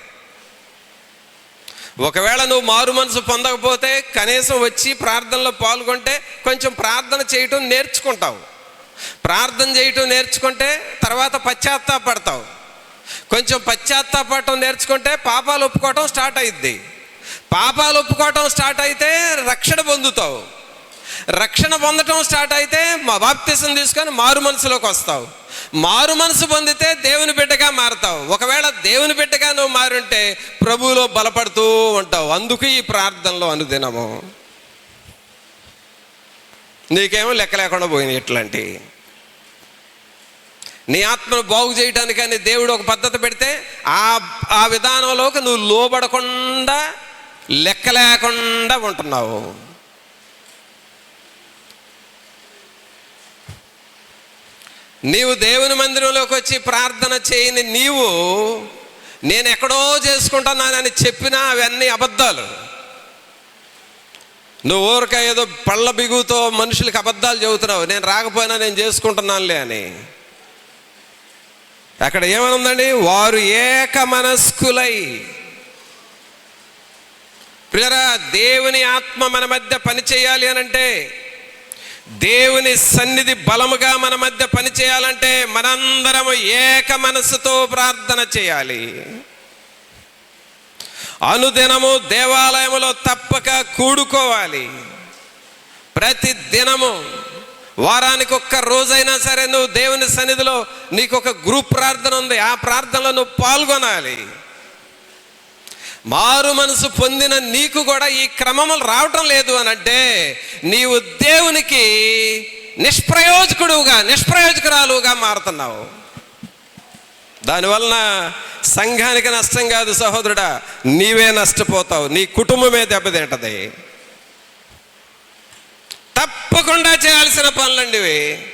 ఒకవేళ నువ్వు మారు మనసు పొందకపోతే కనీసం వచ్చి ప్రార్థనలో పాల్గొంటే కొంచెం ప్రార్థన చేయటం నేర్చుకుంటావు. ప్రార్థన చేయటం నేర్చుకుంటే తర్వాత పశ్చాత్తాపడతావు. కొంచెం పశ్చాత్తాపడటం నేర్చుకుంటే పాపాలు ఒప్పుకోవటం స్టార్ట్ అయ్యిద్ది. పాపాలు ఒప్పుకోవటం స్టార్ట్ అయితే రక్షణ పొందుతావు. రక్షణ పొందటం స్టార్ట్ అయితే బాప్తిసం తీసుకొని మారు మనసులోకి వస్తావు. మారు మనసు పొందితే దేవుని బిడ్డగా మారుతావు. ఒకవేళ దేవుని బిడ్డగా నువ్వు మారుంటే ప్రభువులో బలపడుతూ ఉంటావు. అందుకు ఈ ప్రార్థనలో అనుదినము. నీకేమో లెక్క లేకుండా పోయినాయి ఇట్లాంటి. నీ ఆత్మను బాగు చేయడానికని దేవుడు ఒక పద్ధతి పెడితే ఆ విధానంలోకి నువ్వు లోబడకుండా లెక్క లేకుండా ఉంటున్నావు. నీవు దేవుని మందిరంలోకి వచ్చి ప్రార్థన చేయని నీవు నేను ఎక్కడో చేసుకుంటున్నానని చెప్పినా అవన్నీ అబద్ధాలు. నువ్వు ఊరిక ఏదో పళ్ళ బిగుతో మనుషులకి అబద్ధాలు చెబుతున్నావు. నేను రాకపోయినా నేను చేసుకుంటున్నానులే అని. అక్కడ ఏమనుందండి? వారు ఏక మనస్కులై. ప్రియరా, దేవుని ఆత్మ మన మధ్య పని చేయాలి అనంటే, దేవుని సన్నిధి బలముగా మన మధ్య పని చేయాలంటే మనందరము ఏక మనస్సుతో ప్రార్థన చేయాలి. అనుదినము దేవాలయములో తప్పక కూడుకోవాలి. ప్రతి దినము వారానికి ఒక్క రోజైనా సరే నువ్వు దేవుని సన్నిధిలో నీకు ఒక గ్రూప్ ప్రార్థన ఉంది, ఆ ప్రార్థనలో నువ్వు పాల్గొనాలి. మారు మనసు పొందిన నీకు కూడా ఈ క్రమములు రావటం లేదు అని అంటే నీవు దేవునికి నిష్ప్రయోజకురాలుగా మారుతున్నావు. దానివలన సంఘానికి నష్టం కాదు సహోదరుడా, నీవే నష్టపోతావు, నీ కుటుంబమే దెబ్బతింటది. తప్పకుండా చేయాల్సిన పనులండి ఇవి.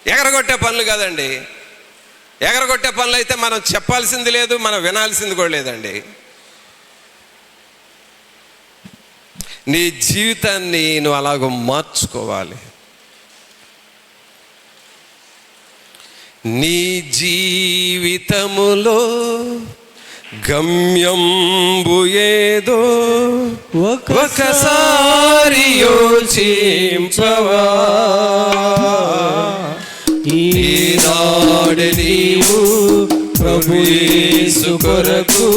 ఎగరగొట్టే పనులు కాదండి. ఎగరగొట్టే పనులు అయితే మనం చెప్పాల్సింది లేదు, మనం వినాల్సింది కూడా లేదండి. నీ జీవితాన్ని నువ్వు అలాగ మార్చుకోవాలి. నీ జీవితములో గమ్యంబు ఏదో ఒకసారి యోచించవా. ఈనాడు నీవు ప్రభు యేసు కొరకు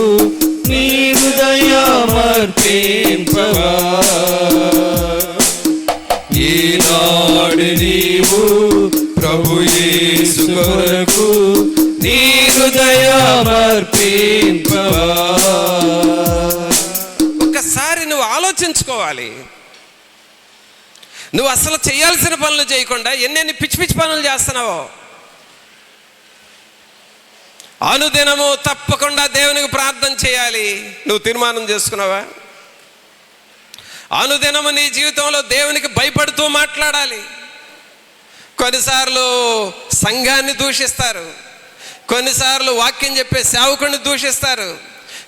నీ హృదయమర్పింపవా. ఈనాడు నీవు ప్రభు యేసు కొరకు నీ హృదయమర్పింపవా. ఒక్కసారి నువ్వు ఆలోచించుకోవాలి. నువ్వు అసలు చేయాల్సిన పనులు చేయకుండా ఎన్నెన్ని పిచ్చి పిచ్చి పనులు చేస్తున్నావో. అనుదినము తప్పకుండా దేవునికి ప్రార్థన చేయాలి. నువ్వు తీర్మానం చేసుకున్నావా? అనుదినము నీ జీవితంలో దేవునికి భయపడుతూ మాట్లాడాలి. కొన్నిసార్లు సంఘాన్ని దూషిస్తారు, కొన్నిసార్లు వాక్యం చెప్పే సేవకుడిని దూషిస్తారు,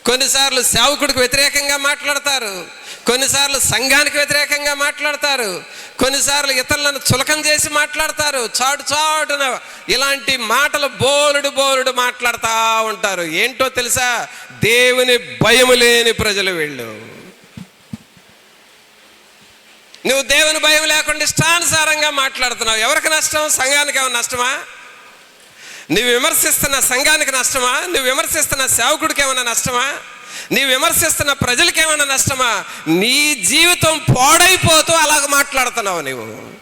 కొన్నిసార్లు సేవకుడికి వ్యతిరేకంగా మాట్లాడతారు, కొన్నిసార్లు సంఘానికి వ్యతిరేకంగా మాట్లాడతారు, కొన్నిసార్లు ఇతరులను చులకం చేసి మాట్లాడతారు. చాటున ఇలాంటి మాటలు బోలుడు మాట్లాడుతూ ఉంటారు. ఏంటో తెలుసా? దేవుని భయము లేని ప్రజలు వీళ్ళు. నువ్వు దేవుని భయం లేకుండా ఇష్టానుసారంగా మాట్లాడుతున్నావు. ఎవరికి నష్టం? సంఘానికి ఏమైనా నష్టమా? నువ్వు విమర్శిస్తున్న సంఘానికి నష్టమా? నువ్వు విమర్శిస్తున్న సేవకుడికి ఏమైనా నష్టమా? నీవు విమర్శిస్తున్న ప్రజలకి ఏమైనా నష్టమా? నీ జీవితం పాడైపోతూ అలాగ మాట్లాడుతున్నావు నీవు.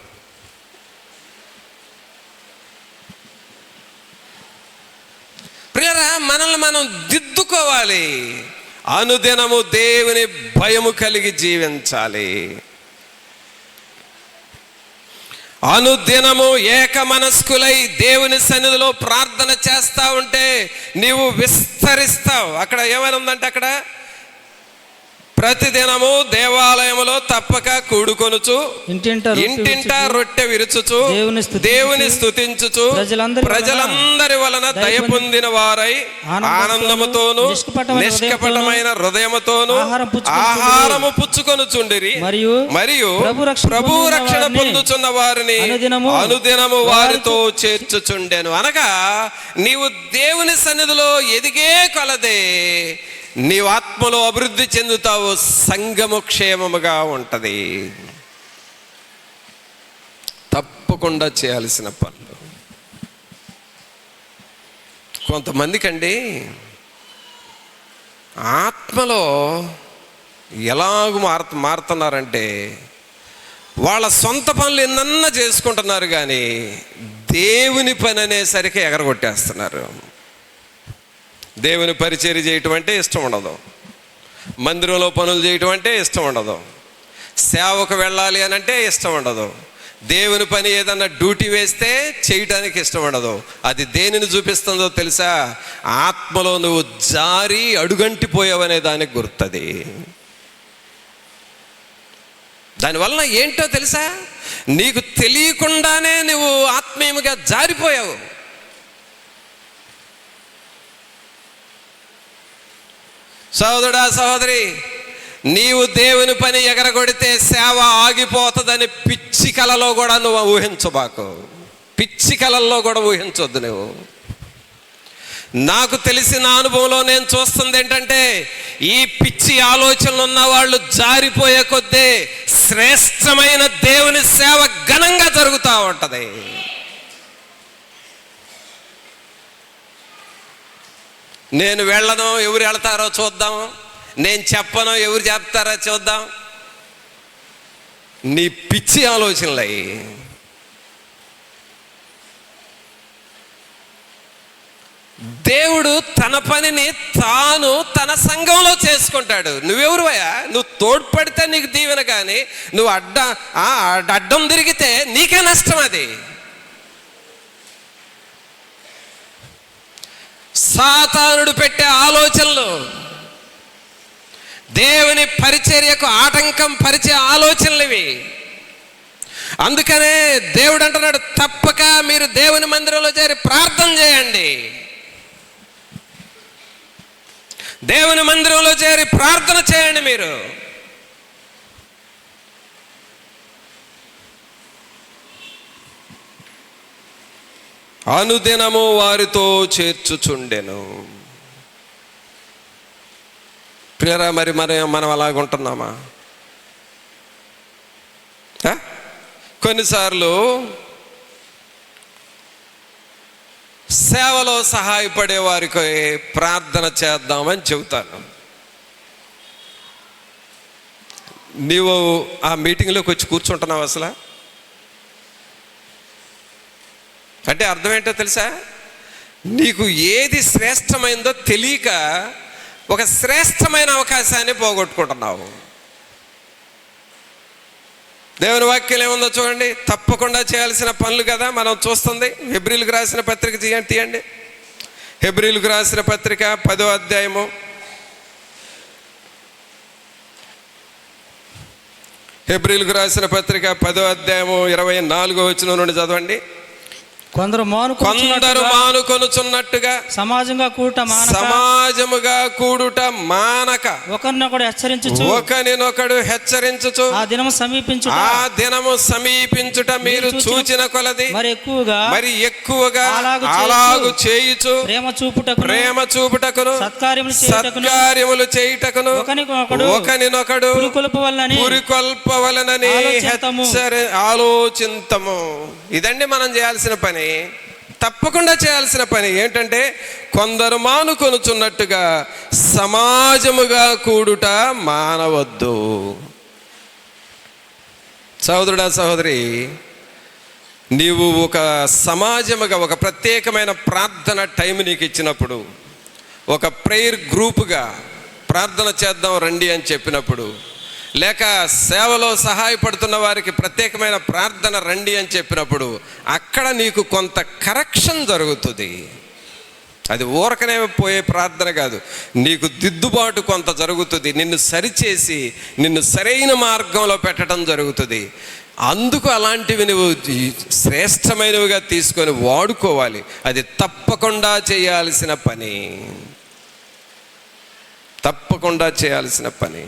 ప్రియరా, మనల్ని మనం దిద్దుకోవాలి. అనుదినము దేవుని భయము కలిగి జీవించాలి. అనుదినము ఏక మనస్కులై దేవుని సన్నిధిలో ప్రార్థన చేస్తా ఉంటే నీవు విస్తరిస్తావు. అక్కడ ఏమైనా ఉందంటే అక్కడ ప్రతిదినము దేవాలయములో తప్పక కూడుకొనుచు ఇంటింటా రొట్టె విరుచుచు దేవుని స్తుతించుచు ప్రజలందరి వలన దయ పొందిన వారై ఆనందముతోను నిష్కపటమైన హృదయముతోను ఆహారము పుచ్చుకొనుచుండిరి. మరియు ప్రభు రక్షణ పొందుచున్న వారిని అనుదినము వారితో చేర్చుచుండెను. అనగా నీవు దేవుని సన్నిధిలో ఎదిగే కొలదే నీవు ఆత్మలో అభివృద్ధి చెందుతావు, సంఘము క్షేమముగా ఉంటది. తప్పకుండా చేయాల్సిన పనులు. కొంతమందికండి ఆత్మలో ఎలాగూ మారుతున్నారంటే వాళ్ళ సొంత పనులు ఎన్నన్నా చేసుకుంటున్నారు, కానీ దేవుని పని అనేసరికి ఎగరగొట్టేస్తున్నారు. దేవుని పరిచర్య చేయటం అంటే ఇష్టం ఉండదు, మందిరంలో పనులు చేయటం అంటే ఇష్టం ఉండదు, సేవకు వెళ్ళాలి అని అంటే ఇష్టం ఉండదు, దేవుని పని ఏదన్నా డ్యూటీ వేస్తే చేయటానికి ఇష్టం ఉండదు. అది దేనిని చూపిస్తుందో తెలుసా? ఆత్మలో నువ్వు జారి అడుగంటిపోయావనే దానికి గుర్తుంది. దానివల్ల ఏంటో తెలుసా? నీకు తెలియకుండానే నువ్వు ఆత్మీయంగా జారిపోయావు. సోదరుడా, సహోదరి, నీవు దేవుని పని ఎగరగొడితే సేవ ఆగిపోతుందని పిచ్చి కలలో కూడా నువ్వు ఊహించబాకు. పిచ్చి కలల్లో కూడా ఊహించొద్దు నువ్వు. నాకు తెలిసిన అనుభవంలో నేను చూస్తుంది ఏంటంటే, ఈ పిచ్చి ఆలోచనలు ఉన్న వాళ్ళు జారిపోయే కొద్దీ శ్రేష్టమైన దేవుని సేవ ఘనంగా జరుగుతూ ఉంటది. నేను వెళ్ళను, ఎవరు వెళ్తారో చూద్దాం, నేను చెప్పను, ఎవరు చెప్తారో చూద్దాం. నీ పిచ్చి ఆలోచనలు అయ్యి. దేవుడు తన పనిని తాను తన సంఘంలో చేసుకుంటాడు. నువ్వెవరువయ్యా? నువ్వు తోడ్పడితే నీకు దీవెన, కానీ నువ్వు అడ్డం తిరిగితే నీకే నష్టం. అది సాతానుడు పెట్టే ఆలోచనలు, దేవుని పరిచర్యకు ఆటంకం పరిచే ఆలోచనలు ఇవి. అందుకనే దేవుడు అంటున్నాడు, తప్పక మీరు దేవుని మందిరంలో చేరి ప్రార్థన చేయండి. దేవుని మందిరంలో చేరి ప్రార్థన చేయండి. మీరు అనుదినము వారితో చేర్చుచుండెను. ప్రియరా, మరి మనం అలాగుంటున్నామా? కొన్నిసార్లు సేవలో సహాయపడే వారికి ప్రార్థన చేద్దామని చెబుతాను. నీవు ఆ మీటింగ్లోకి వచ్చి కూర్చుంటున్నావు అసలు అంటే అర్థం ఏంటో తెలుసా? నీకు ఏది శ్రేష్టమైందో తెలియక ఒక శ్రేష్టమైన అవకాశాన్ని పోగొట్టుకుంటున్నావు. దేవుని వాక్యం ఏముందో చూడండి. తప్పకుండా చేయాల్సిన పనులు కదా మనం చూస్తుంది. హెబ్రీలకు రాసిన పత్రిక తీయండి. హెబ్రీలకు రాసిన పత్రిక 10వ అధ్యాయము. హెబ్రీలకు రాసిన పత్రిక 10వ అధ్యాయము 24వ వచనం నుండి చదవండి. కొందరు మానుకొనుచున్నట్టుగా సమాజముగా కూడుట మానక ఒకరినొకడు హెచ్చరించుచు ఆ దినము సమీపించుట మీరు చూచిన కొలది మరి ఎక్కువగా అలాగు చేయుచు ప్రేమ చూపుటకును సత్కార్యములు చేయుటకును ఒకరినొకడు పురికొల్పవలనని ఆలోచింతము. ఇదండి మనం చేయాల్సిన పని, తప్పకుండా చేయాల్సిన పని. ఏంటంటే, కొందరు మానుకొనుచున్నట్టుగా సమాజముగా కూడుట మానవద్దు. సహోదరుడా, సహోదరి, నీవు ఒక సమాజముగా ఒక ప్రత్యేకమైన ప్రార్థన టైం నీకు ఇచ్చినప్పుడు, ఒక ప్రేయర్ గ్రూపుగా ప్రార్థన చేద్దాం రండి అని చెప్పినప్పుడు, లేక సేవలో సహాయపడుతున్న వారికి ప్రత్యేకమైన ప్రార్థన రండి అని చెప్పినప్పుడు, అక్కడ నీకు కొంత కరెక్షన్ జరుగుతుంది. అది ఊరకనే పోయే ప్రార్థన కాదు. నీకు దిద్దుబాటు కొంత జరుగుతుంది, నిన్ను సరిచేసి నిన్ను సరైన మార్గంలో పెట్టడం జరుగుతుంది. అందుకు అలాంటివి నువ్వు శ్రేష్టమైనవిగా తీసుకొని వాడుకోవాలి. అది తప్పకుండా చేయాల్సిన పని, తప్పకుండా చేయాల్సిన పని.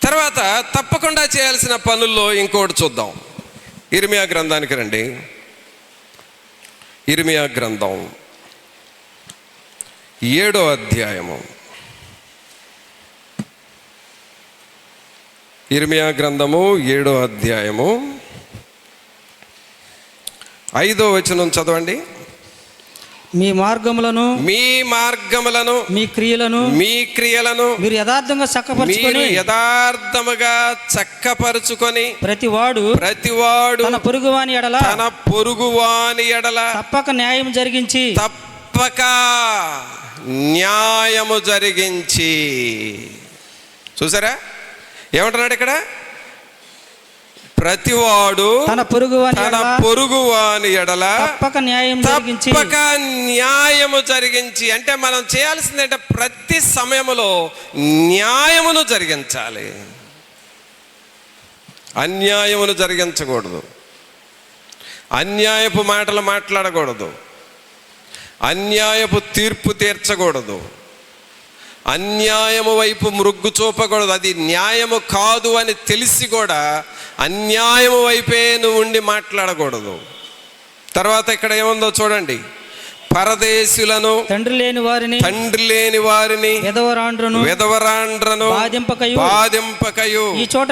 తర్వాత తప్పకుండా చేయాల్సిన పనుల్లో ఇంకోటి చూద్దాం. ఇర్మియా గ్రంథానికి రండి. ఇర్మియా గ్రంథం 7వ అధ్యాయము. ఇర్మియా గ్రంథము 7వ అధ్యాయము 5వ వచనం చదవండి. మీ మార్గములను మీ క్రియలను మీరు యథార్థంగా చక్కపరుచుకొని ప్రతివాడు తన పొరుగువాని ఎడల తప్పక న్యాయం జరిగించి. చూసారా ఏమంటున్నాడు ఇక్కడ? ప్రతివాడు తన పొరుగువాని ఎడల తప్పక న్యాయము జరిగించి. అంటే మనం చేయాల్సింది అంటే ప్రతి సమయములో న్యాయమును జరిగించాలి, అన్యాయమును జరిగించకూడదు, అన్యాయపు మాటలు మాట్లాడకూడదు, అన్యాయపు తీర్పు తీర్చకూడదు, అన్యాయము వైపు మృగ్గు చూపకూడదు. అది న్యాయము కాదు అని తెలిసి కూడా అన్యాయము వైపే నువ్వు ఉండి మాట్లాడకూడదు. తర్వాత ఇక్కడ ఏముందో చూడండి. పరదేశులను తండ్రి లేని వారిని విధవరాండ్రను బాధింపకయు. ఈ చోట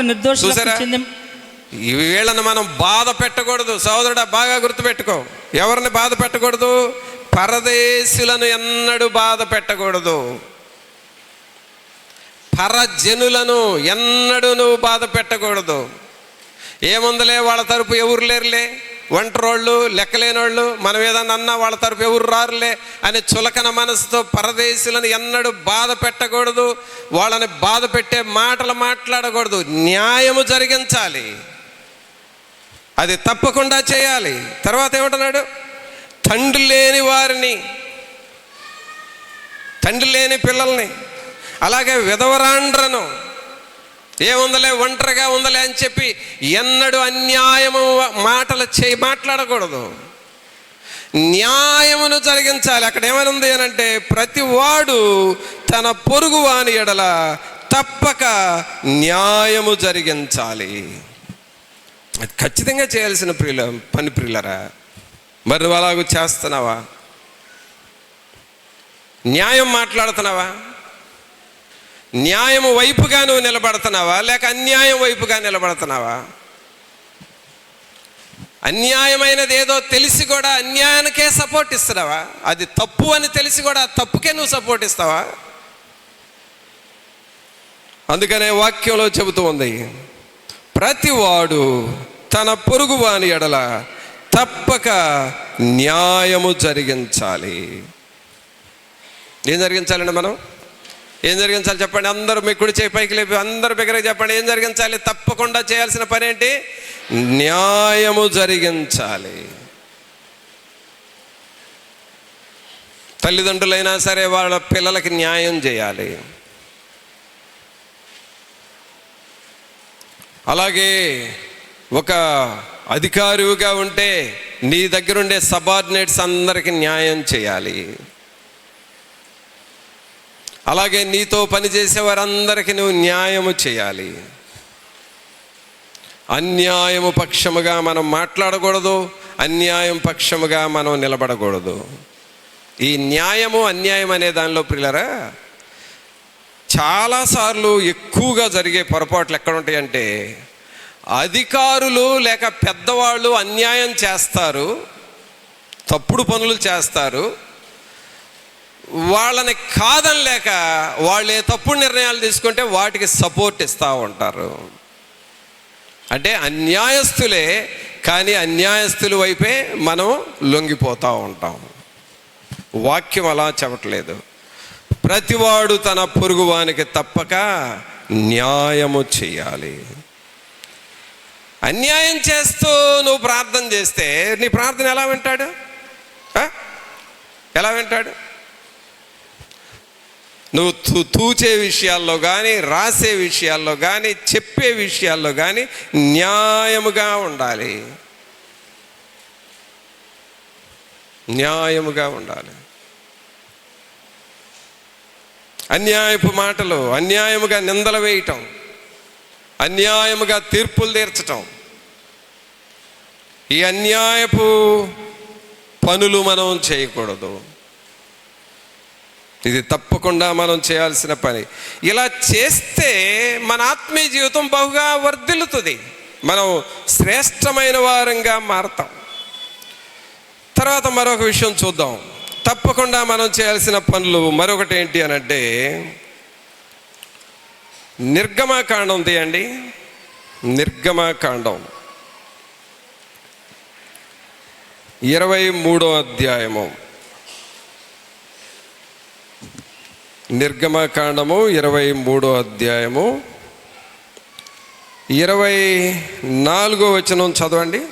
ఈ వీళ్ళని మనం బాధ పెట్టకూడదు. సోదరుడా, బాగా గుర్తుపెట్టుకో. ఎవరిని బాధ పెట్టకూడదు? పరదేశులను ఎన్నడూ బాధ పెట్టకూడదు. పరజనులను ఎన్నడూ నువ్వు బాధ పెట్టకూడదు. ఏముందలే, వాళ్ళ తరపు ఎవరు లేరులే, ఒంటరోళ్ళు, లెక్కలేనోళ్ళు, మనం ఏదన్నా అన్నా వాళ్ళ తరపు ఎవరు రారులే అని చులకన మనసుతో పరదేశులను ఎన్నడూ బాధ పెట్టకూడదు. వాళ్ళని బాధ పెట్టే మాటలు మాట్లాడకూడదు. న్యాయము జరిగించాలి, అది తప్పకుండా చేయాలి. తర్వాత ఏమంటున్నాడు? తండ్రి లేని పిల్లల్ని, అలాగే విధవరాండ్రను, ఏముందలే ఒంటరిగా ఉందలే అని చెప్పి ఎన్నడూ అన్యాయము మాటలు మాట్లాడకూడదు. న్యాయమును జరిగించాలి. అక్కడ ఏమనుంది అనంటే, ప్రతివాడు తన పొరుగువాని ఎడల తప్పక న్యాయము జరిగించాలి. అది ఖచ్చితంగా చేయాల్సిన పని ప్రియులరా. మరి నువ్వు అలాగూ చేస్తున్నావా? న్యాయం మాట్లాడుతున్నావా? న్యాయము వైపుగా నువ్వు నిలబడుతున్నావా, లేక అన్యాయం వైపుగా నిలబడుతున్నావా? అన్యాయమైనది ఏదో తెలిసి కూడా అన్యాయానికే సపోర్ట్ ఇస్తున్నావా? అది తప్పు అని తెలిసి కూడా తప్పుకే నువ్వు సపోర్ట్ ఇస్తావా? అందుకనే వాక్యంలో చెబుతూ ఉంది, ప్రతివాడు తన పొరుగువాని ఎడల తప్పక న్యాయము జరిగించాలి. ఏం జరిగించాలండి? మనం ఏం జరిగించాలి చెప్పండి? అందరూ మీ కుడి చేయి పైకి లేపి అందరూ బిగ్గరగా చెప్పండి. ఏం జరిగించాలి? తప్పకుండా చేయాల్సిన పని ఏంటి? న్యాయము జరిగించాలి. తల్లిదండ్రులైనా సరే వాళ్ళ పిల్లలకి న్యాయం చేయాలి. అలాగే ఒక అధికారిగా ఉంటే నీ దగ్గరుండే సబార్డినేట్స్ అందరికీ న్యాయం చేయాలి. అలాగే నీతో పనిచేసే వారందరికీ నువ్వు న్యాయము చేయాలి. అన్యాయము పక్షముగా మనం మాట్లాడకూడదు, అన్యాయం పక్షముగా మనం నిలబడకూడదు. ఈ న్యాయము అన్యాయం అనే దానిలో ప్రియులరా, చాలాసార్లు ఎక్కువగా జరిగే పొరపాట్లు ఎక్కడ ఉంటాయంటే, అధికారులు లేక పెద్దవాళ్ళు అన్యాయం చేస్తారు, తప్పుడు పనులు చేస్తారు. వాళ్ళని కాదనలేక వాళ్ళే తప్పుడు నిర్ణయాలు తీసుకుంటే వాటికి సపోర్ట్ ఇస్తూ ఉంటారు. అంటే అన్యాయస్తులే, కానీ అన్యాయస్తుల వైపే మనం లొంగిపోతూ ఉంటాం. వాక్యం అలా చెప్పట్లేదు. ప్రతివాడు తన పొరుగువానికి తప్పక న్యాయము చేయాలి. అన్యాయం చేస్తూ నువ్వు ప్రార్థన చేస్తే నీ ప్రార్థన ఎలా వింటాడు? ఎలా వింటాడు? నువ్వు తూచే విషయాల్లో కానీ, రాసే విషయాల్లో కానీ, చెప్పే విషయాల్లో కానీ న్యాయముగా ఉండాలి. న్యాయముగా ఉండాలి. అన్యాయపు మాటలు, అన్యాయముగా నిందలు వేయటం, అన్యాయముగా తీర్పులు తీర్చటం, ఈ అన్యాయపు పనులు మనం చేయకూడదు. ఇది తప్పకుండా మనం చేయాల్సిన పని. ఇలా చేస్తే మన ఆత్మీయ జీవితం బహుగా వర్ధిల్లుతుంది. మనం శ్రేష్టమైన వారంగా మారతాం. తర్వాత మరొక విషయం చూద్దాం. తప్పకుండా మనం చేయాల్సిన పనులు మరొకటి ఏంటి అని అంటే, నిర్గమకాండం తీయండి. నిర్గమకాండం 23వ అధ్యాయము. నిర్గమకాండము 23వ అధ్యాయము 24వ వచనం చదవండి.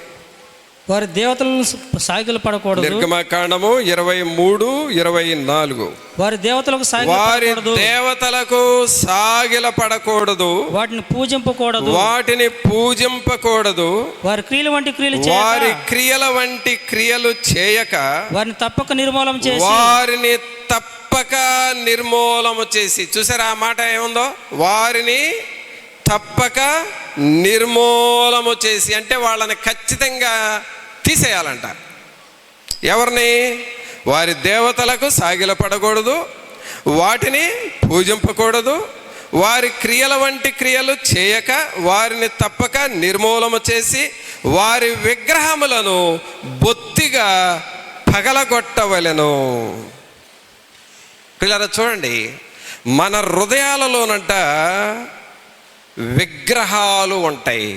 వారి దేవతలను సాగిల పడకూడదు. నిర్గమకాండము 23:24. వారి దేవతలకు సాగిల పడకూడదు. వాటిని పూజింపకూడదు. వారి క్రియల వంటి క్రియలు చేయక వారిని తప్పక నిర్మూలము చేసి. చూసారా ఆ మాట ఏముందో? వారిని తప్పక నిర్మూలము చేసి అంటే వాళ్ళని ఖచ్చితంగా తీసేయాలంట. ఎవరిని? వారి దేవతలకు సాగిలపడకూడదు, వాటిని పూజింపకూడదు, వారి క్రియల వంటి క్రియలు చేయక వారిని తప్పక నిర్మూలము చేసి వారి విగ్రహములను బొత్తిగా పగలగొట్టవలెను. పిల్లరా చూడండి, మన హృదయాలలోనంట విగ్రహాలు ఉంటాయి.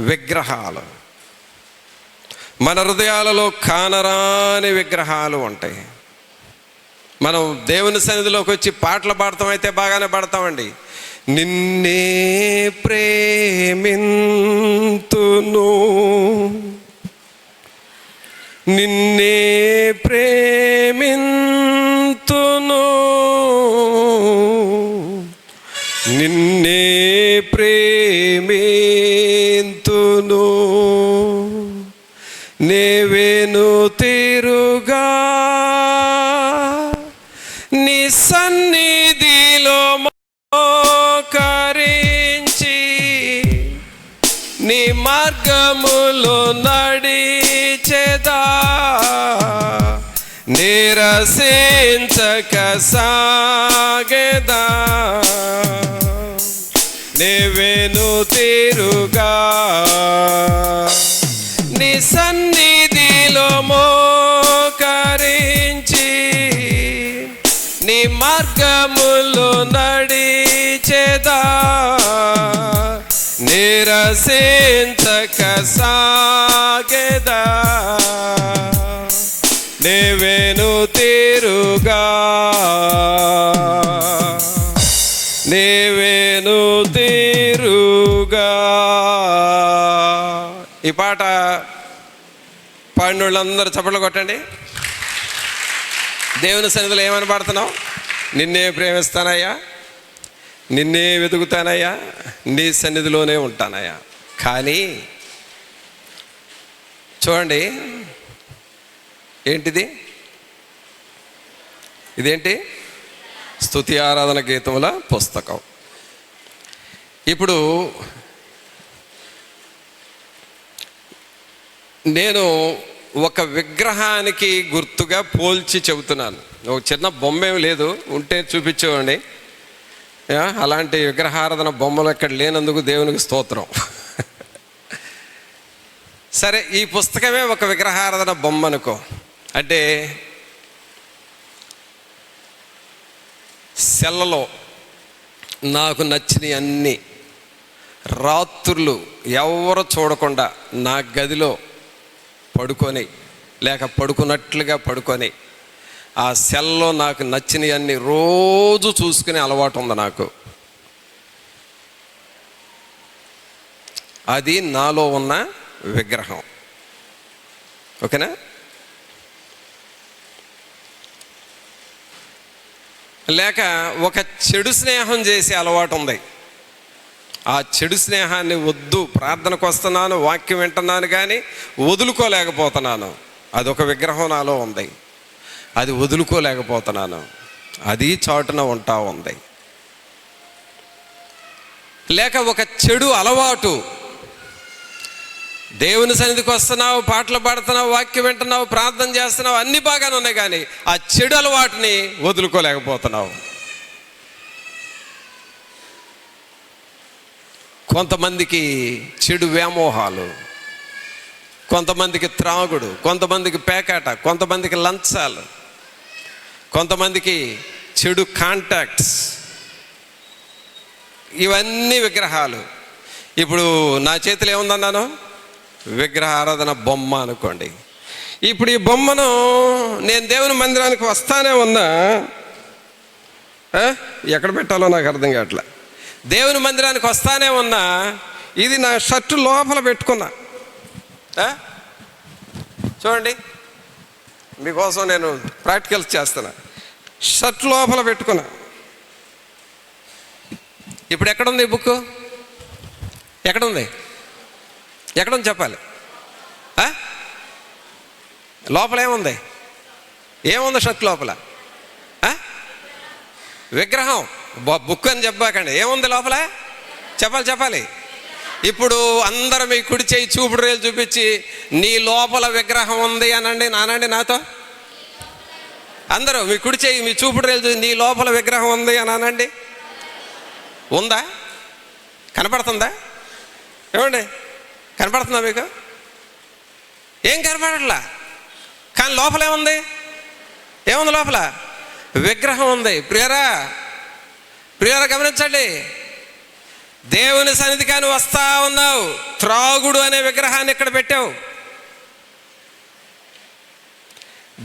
విగ్రహాలు మన హృదయాలలో కానరాని విగ్రహాలు ఉంటాయి. మనం దేవుని సన్నిధిలోకి వచ్చి పాటలు పాడతాం అయితే బాగానే పాడతామండి. నిన్నే ప్రేమింతును, నిన్నే ప్రేమింతును, నిన్నే ప్రేమింతును, నేవేను తిరుగా నీ సన్నిధిలో మోకరించి నీ మార్గములో నడిచెదా, నిరసించక సాగెదా, నేవేను తిరుగా నీ సన్నిధిలో మోకరించి నీ మార్గములో నడిచెదా, నిరసించక సాగెదా, నేవేను తిరుగా, నేవేను తిరుగా. ఈ పాట పాడిన వాళ్ళందరూ చప్పట్లు కొట్టండి. దేవుని సన్నిధిలో ఏమని పాడుతున్నావు? నిన్నే ప్రేమిస్తానయ్యా, నిన్నే వెతుకుతానయ్యా, నీ సన్నిధిలోనే ఉంటానయ్యా. కానీ చూడండి, ఏంటిది? ఇదేంటి? స్తుతి ఆరాధన గీతముల పుస్తకం. ఇప్పుడు నేను ఒక విగ్రహానికి గుర్తుగా పోల్చి చెబుతున్నాను. ఒక చిన్న బొమ్మ ఏమి లేదు, ఉంటే చూపించేవండి. అలాంటి విగ్రహారాధన బొమ్మలు ఎక్కడ లేనందుకు దేవునికి స్తోత్రం. సరే, ఈ పుస్తకమే ఒక విగ్రహారాధన బొమ్మ అనుకో. అంటే సెల్లలో నాకు నచ్చినవి అన్నీ రాత్రులు ఎవరు చూడకుండా నా గదిలో పడుకొని, లేక పడుకున్నట్లుగా పడుకొని ఆ సెల్లో నాకు నచ్చినవి అన్నీ రోజు చూసుకునే అలవాటు ఉంది నాకు. అది నాలో ఉన్న విగ్రహం. ఓకేనా? లేక ఒక చెడు స్నేహం చేసే అలవాటు ఉంది. ఆ చెడు స్నేహాన్ని వద్దు, ప్రార్థనకు వస్తున్నాను, వాక్యం వింటున్నాను కానీ వదులుకోలేకపోతున్నాను. అదొక విగ్రహం నాలో ఉంది, అది వదులుకోలేకపోతున్నాను, అది చాటున ఉంటా ఉంది. లేక ఒక చెడు అలవాటు, దేవుని సన్నిధికి వస్తున్నావు, పాటలు పాడుతున్నావు, వాక్యం వింటున్నావు, ప్రార్థన చేస్తున్నావు, అన్నీ బాగానే ఉన్నాయి కానీ ఆ చెడు అలవాటుని వదులుకోలేకపోతున్నావు. కొంతమందికి చెడు వ్యామోహాలు, కొంతమందికి త్రాగుడు, కొంతమందికి పేకాట, కొంతమందికి లంచాలు, కొంతమందికి చెడు కాంటాక్ట్స్, ఇవన్నీ విగ్రహాలు. ఇప్పుడు నా చేతిలో ఏముందన్నాను? విగ్రహ ఆరాధన బొమ్మ అనుకోండి. ఇప్పుడు ఈ బొమ్మను నేను దేవుని మందిరానికి వస్తానే ఉన్నా, ఎక్కడ పెట్టాలో నాకు అర్థం కావట్లే. దేవుని మందిరానికి వస్తానే ఉన్నా, ఇది నా షర్టు లోపల పెట్టుకున్నా. చూడండి, మీకోసం నేను ప్రాక్టికల్స్ చేస్తున్నా. షర్ట్ లోపల పెట్టుకున్నా. ఇప్పుడు ఎక్కడుంది ఈ బుక్? ఎక్కడుంది? ఎక్కడుంది చెప్పాలి. లోపల ఏముంది? ఏముంది షర్ట్ లోపల? విగ్రహం. బుక్ అని చెప్పాకండి, ఏముంది లోపల? చెప్పాలి. ఇప్పుడు అందరూ మీ కుడి చేయి చూపుడు రేలు చూపించి నీ లోపల విగ్రహం ఉంది అనండి, నానండి నాతో. అందరూ మీ కుడి చేయి, మీ చూపుడు రేలు చూసి నీ లోపల విగ్రహం ఉంది అని అనండి. ఉందా? కనపడుతుందా? ఏమండి, కనపడుతుందా మీకు? ఏం కనపడట్లా, కానీ లోపల ఏముంది? ఏముంది లోపల? విగ్రహం ఉంది. ప్రియరా గమనించండి, దేవుని సన్నిధికి నువ్వు వస్తా ఉన్నావు, త్రాగుడు అనే విగ్రహాన్ని ఇక్కడ పెట్టావు.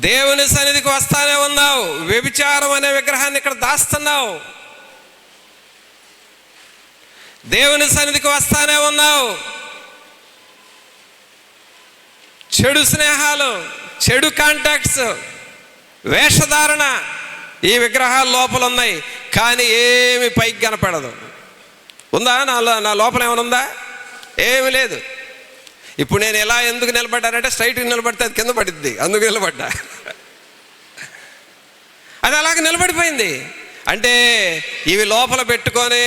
దేవుని సన్నిధికి వస్తానే ఉన్నావు, వ్యభిచారం అనే విగ్రహాన్ని ఇక్కడ దాస్తున్నావు. దేవుని సన్నిధికి వస్తానే ఉన్నావు, చెడు స్నేహాలు, చెడు కాంటాక్ట్స్, వేషధారణ, ఈ విగ్రహాలు లోపల ఉన్నాయి. కానీ ఏమి పైకి కనపడదు. ఉందా? నా లోపల ఏమైనా ఉందా? ఏమి లేదు. ఇప్పుడు నేను ఎలా ఎందుకు నిలబడ్డానంటే, స్ట్రైట్గా నిలబడితే అది కింద పడిద్ది, అందుకు నిలబడ్డా. అది అలాగే నిలబడిపోయింది. అంటే ఇవి లోపల పెట్టుకొని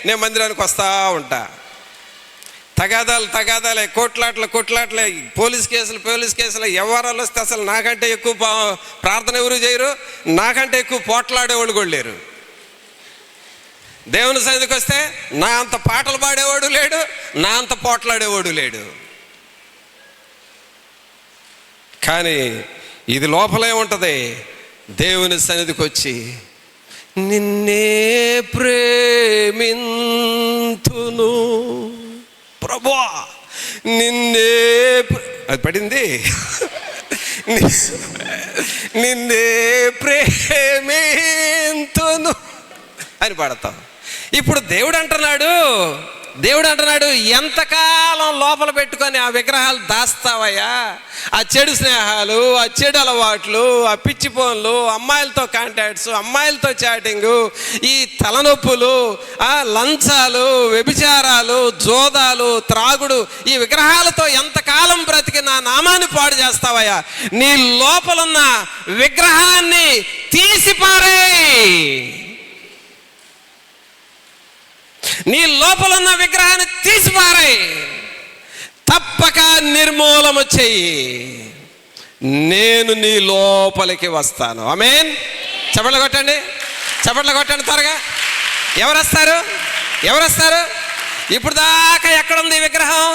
నేను మందిరానికి వస్తూ ఉంటా. తగాదాలే, కొట్లాట్లే, పోలీస్ కేసులు, వ్యవహారాలు వస్తే అసలు నాకంటే ఎక్కువ ప్రార్థన ఎవరు చేయరు, నాకంటే ఎక్కువ పోట్లాడేవాళ్ళు కూడా లేరు. దేవుని సన్నిధికి వస్తే నా అంత పాటలు పాడేవాడు లేడు, నా అంత పోట్లాడేవాడు లేడు. కానీ ఇది లోపలే ఉంటుంది. దేవుని సన్నిధికి వచ్చి నిన్నే ప్రేమింతును ప్రభువా, నిన్నే అది పడింది, నిన్నే ప్రేమింతును అని పాడతాం. ఇప్పుడు దేవుడు అంటున్నాడు, ఎంతకాలం లోపల పెట్టుకొని ఆ విగ్రహాలు దాస్తావయ్యా? ఆ చెడు స్నేహాలు, ఆ చెడు అలవాట్లు, ఆ పిచ్చి ఫోన్లు, అమ్మాయిలతో కాంటాక్ట్స్, అమ్మాయిలతో చాటింగు, ఈ తలనొప్పులు, ఆ లంచాలు, వ్యభిచారాలు, జోదాలు, త్రాగుడు, ఈ విగ్రహాలతో ఎంతకాలం బ్రతికి నా నామాన్ని పాడు చేస్తావయ్యా? నీ లోపలున్న విగ్రహాన్ని తీసిపారేయ్. నీ లోపలున్న విగ్రహాన్ని తీసిపారేయ్, తప్పక నిర్మూలము చెయ్యి. నేను నీ లోపలికి వస్తాను. ఆమేన్. చప్పట్లు కొట్టండి త్వరగా. ఎవరు వస్తారు? ఇప్పుడు దాకా ఎక్కడుంది ఈ విగ్రహం?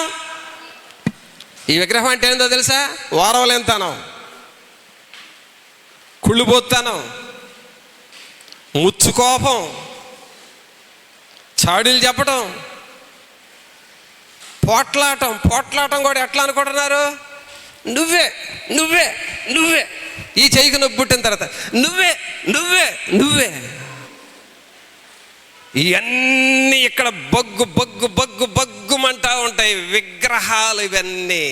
ఈ విగ్రహం అంటే ఏందో తెలుసా? వారవలేనితనం, కుళ్ళిపోతానం, ముచ్చుకోపం, చాడీలు చెప్పటం, పోట్లాటం కూడా ఎట్లా అనుకుంటున్నారు? నువ్వే ఈ చెయ్యికి నొప్పి పుట్టిన తర్వాత నువ్వే ఇవన్నీ ఇక్కడ బగ్గుమంటా ఉంటాయి విగ్రహాలు. ఇవన్నీ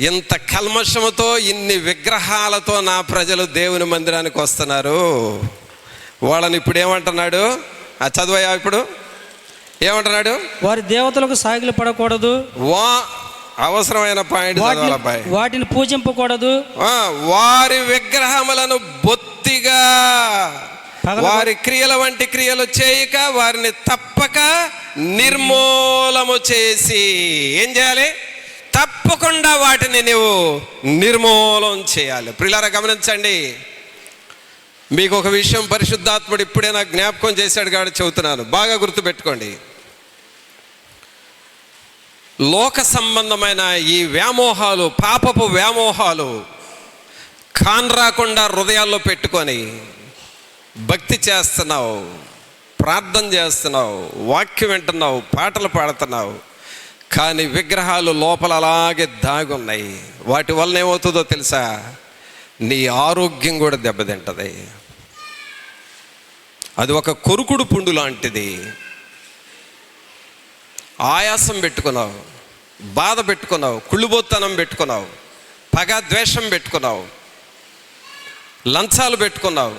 ఇంత కల్మషముతో ఇన్ని విగ్రహాలతో నా ప్రజలు దేవుని మందిరానికి వస్తున్నారు, వాళ్ళని ఇప్పుడు ఏమంటున్నాడు? ఆ చదువయా ఇప్పుడు ఏమంటున్నాడు? వారి దేవతలకు సాగిలు పడకూడదు, అవసరమైన పాయింట్ వాటిని పూజింపకూడదు, వారి విగ్రహములను బొత్తిగా వారి క్రియల వంటి క్రియలు చేయక వారిని తప్పక నిర్మూలము చేసి ఏం చేయాలి? తప్పకుండా వాటిని నువ్వు నిర్మూలం చేయాలి. ప్రియులారా గమనించండి, మీకు ఒక విషయం పరిశుద్ధాత్ముడు ఇప్పుడే నాకు జ్ఞాపకం చేశాడు కాబట్టి చెబుతున్నాను, బాగా గుర్తుపెట్టుకోండి. లోక సంబంధమైన ఈ వ్యామోహాలు, పాపపు వ్యామోహాలు కానరాకుండా హృదయాల్లో పెట్టుకొని భక్తి చేస్తున్నావు, ప్రార్థన చేస్తున్నావు, వాక్యం వింటున్నావు, పాటలు పాడుతున్నావు, కానీ విగ్రహాలు లోపల అలాగే దాగున్నాయి. వాటి వలన ఏమవుతుందో తెలుసా? నీ ఆరోగ్యం కూడా దెబ్బతింటది. అది ఒక కొరుకుడు పుండు లాంటిది. ఆయాసం పెట్టుకున్నావు, బాధ పెట్టుకున్నావు, కుళ్ళుబోత్తనం పెట్టుకున్నావు, పగ ద్వేషం పెట్టుకున్నావు, లంచాలు పెట్టుకున్నావు,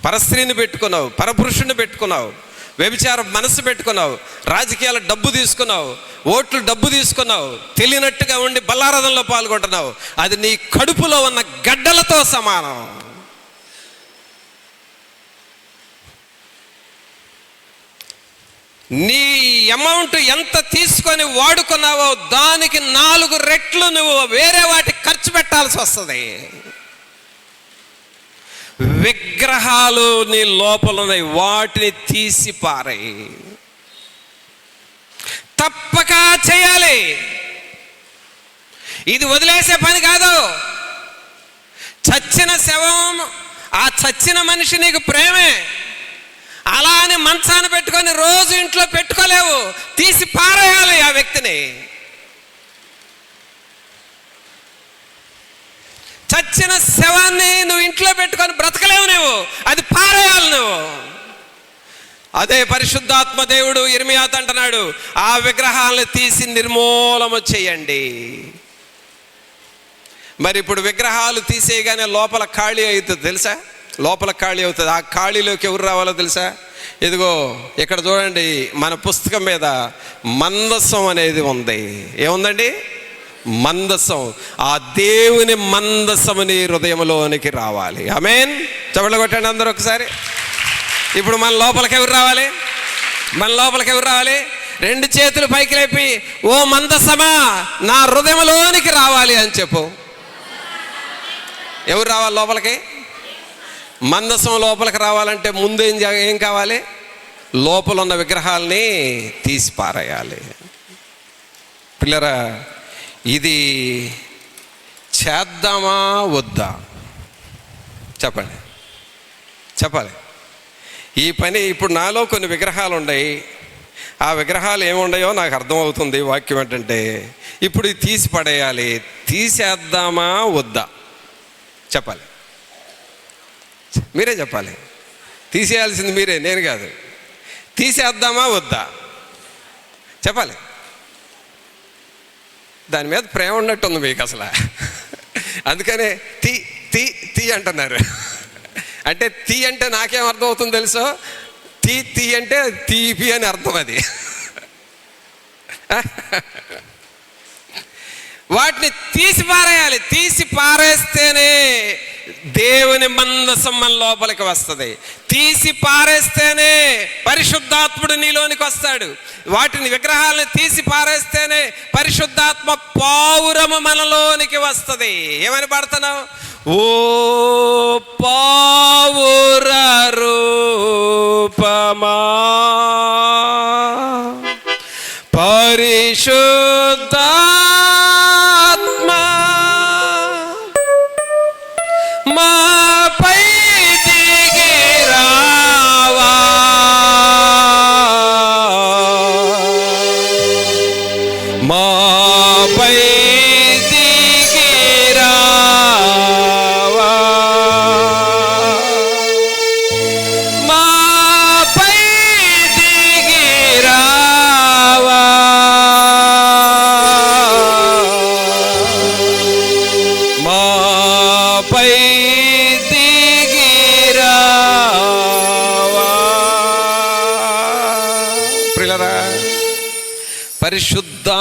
పరస్త్రీని పెట్టుకున్నావు, పరపురుషుని పెట్టుకున్నావు, వ్యభిచార మనసు పెట్టుకున్నావు, రాజకీయాల డబ్బు తీసుకున్నావు, ఓట్లు డబ్బు తీసుకున్నావు, తెలియనట్టుగా ఉండి బల్లారాధనలో పాల్గొంటున్నావు. అది నీ కడుపులో ఉన్న గడ్డలతో సమానం. నీ అమౌంట్ ఎంత తీసుకొని వాడుకున్నావో దానికి 4 రెట్లు నువ్వు వేరే వాటికి ఖర్చు పెట్టాల్సి వస్తుంది. విగ్రహాలు నీ లోపల ఉన్నాయి, వాటిని తీసి పారేయి. తప్పక చేయాలి. ఇది వదిలేసే పని కాదు. చచ్చిన శవం, ఆ చచ్చిన మనిషి నీకు ప్రేమే. అలా అని మంచాన పెట్టుకొని రోజు ఇంట్లో పెట్టుకోలేవు, తీసి పారేయాలి ఆ వ్యక్తిని. చచ్చిన శవాన్ని నువ్వు ఇంట్లో పెట్టుకొని బ్రతకలేవు, నువ్వు అది పారేయాలి నువ్వు. అదే పరిశుద్ధాత్మ దేవుడు ఇర్మియాతో అంటున్నాడు, ఆ విగ్రహాలను తీసి నిర్మూలము చేయండి. మరి ఇప్పుడు విగ్రహాలు తీసేయగానే లోపల ఖాళీ అవుతుంది తెలుసా? లోపల ఖాళీ అవుతుంది. ఆ ఖాళీలోకి ఎవరు రావాలో తెలుసా? ఇదిగో ఇక్కడ చూడండి, మన పుస్తకం మీద మందసం అనేది ఉంది. ఏముందండి? మందసం. ఆ దేవుని మందసము నీ హృదయంలోనికి రావాలి. ఆమేన్. చప్పట్లు కొట్టండి అందరూ ఒకసారి. ఇప్పుడు మన లోపలికి ఎవరు రావాలి? మన లోపలికి ఎవరు రావాలి? 2 చేతులు పైకి లేపి, ఓ మందసమా నా హృదయంలోనికి రావాలి అని చెప్పు. ఎవరు రావాలి లోపలికి? మందసం లోపలికి రావాలంటే ముందు ఏం కావాలి? లోపల ఉన్న విగ్రహాలని తీసి పారేయాలి. పిల్లరా, ఇది చేద్దామా వద్దా? చెప్పండి, చెప్పాలి. ఈ పని ఇప్పుడు నాలో కొన్ని విగ్రహాలు ఉన్నాయి. ఆ విగ్రహాలు ఏముండయో నాకు అర్థమవుతుంది. వాక్యం ఏంటంటే ఇప్పుడు ఇది తీసి పడేయాలి. తీసేద్దామా వద్దా? చెప్పాలి, మీరే చెప్పాలి. తీసేయాల్సింది మీరే, నేను కాదు. తీసేద్దామా వద్దా చెప్పాలి. దాని మీద ప్రేమ ఉన్నట్టుంది మీకు అసలు. అందుకనే తీ తీ తీ అంటున్నారు. అంటే తీ అంటే నాకేం అర్థం అవుతుంది తెలుసో? తీ తీ అంటే తీపి అని అర్థం. అది వాటిని తీసి పారేయాలి. తీసి పారేస్తేనే దేవుని మందసం మన లోపలికి వస్తుంది. తీసి పారేస్తేనే పరిశుద్ధాత్ముడు నీలోనికి వస్తాడు. వాటిని విగ్రహాలను తీసి పారేస్తేనే పరిశుద్ధాత్మ పావురము మనలోనికి వస్తుంది. ఏమని పాడుతున్నావు? ఓ పావుర రూపమా పరిశుద్ధాత్మా మాపై దిగి రావా, మాపై దిగి రావా,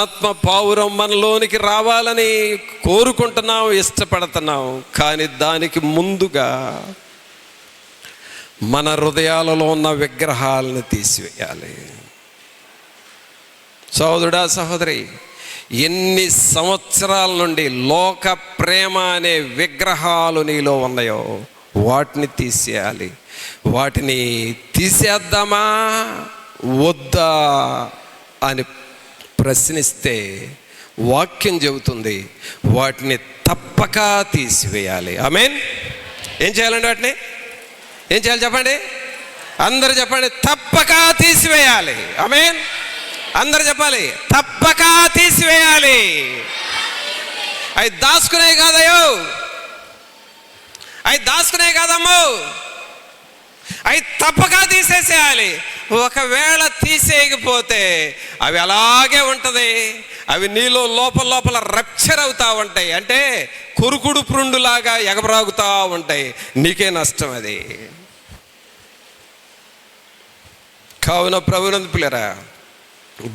పరిశుద్ధాత్మ పావురం మనలోనికి రావాలని కోరుకుంటున్నాం, ఇష్టపడుతున్నాం. కానీ దానికి ముందుగా మన హృదయాలలో ఉన్న విగ్రహాలను తీసివేయాలి. సహోదరుడా, సహోదరి, ఎన్ని సంవత్సరాల నుండి లోక ప్రేమ అనే విగ్రహాలు నీలో ఉన్నాయో వాటిని తీసేయాలి. వాటిని తీసేద్దామా వద్దా అని ప్రశ్నిస్తే వాక్యం చెబుతుంది వాటిని తప్పక తీసివేయాలి. ఆమేన్. ఏం చేయాలండి? వాటిని ఏం చేయాలి చెప్పండి? అందరూ చెప్పండి, తప్పక తీసివేయాలి. ఆమేన్. అందరూ చెప్పాలి, తప్పక తీసివేయాలి. అవి దాచుకునే కాదయ్యో, అవి దాచుకునే కాదమ్మో, అవి తప్పక తీసేసేయాలి. ఒకవేళ తీసేయకపోతే అవి అలాగే ఉంటుంది. అవి నీలో లోపల లోపల రప్చర్ అవుతూ ఉంటాయి. అంటే కురుకుడు పుండులాగా ఎగబ్రాగుతూ ఉంటాయి. నీకే నష్టం అది. కావున ప్రభునందు పిల్లరా,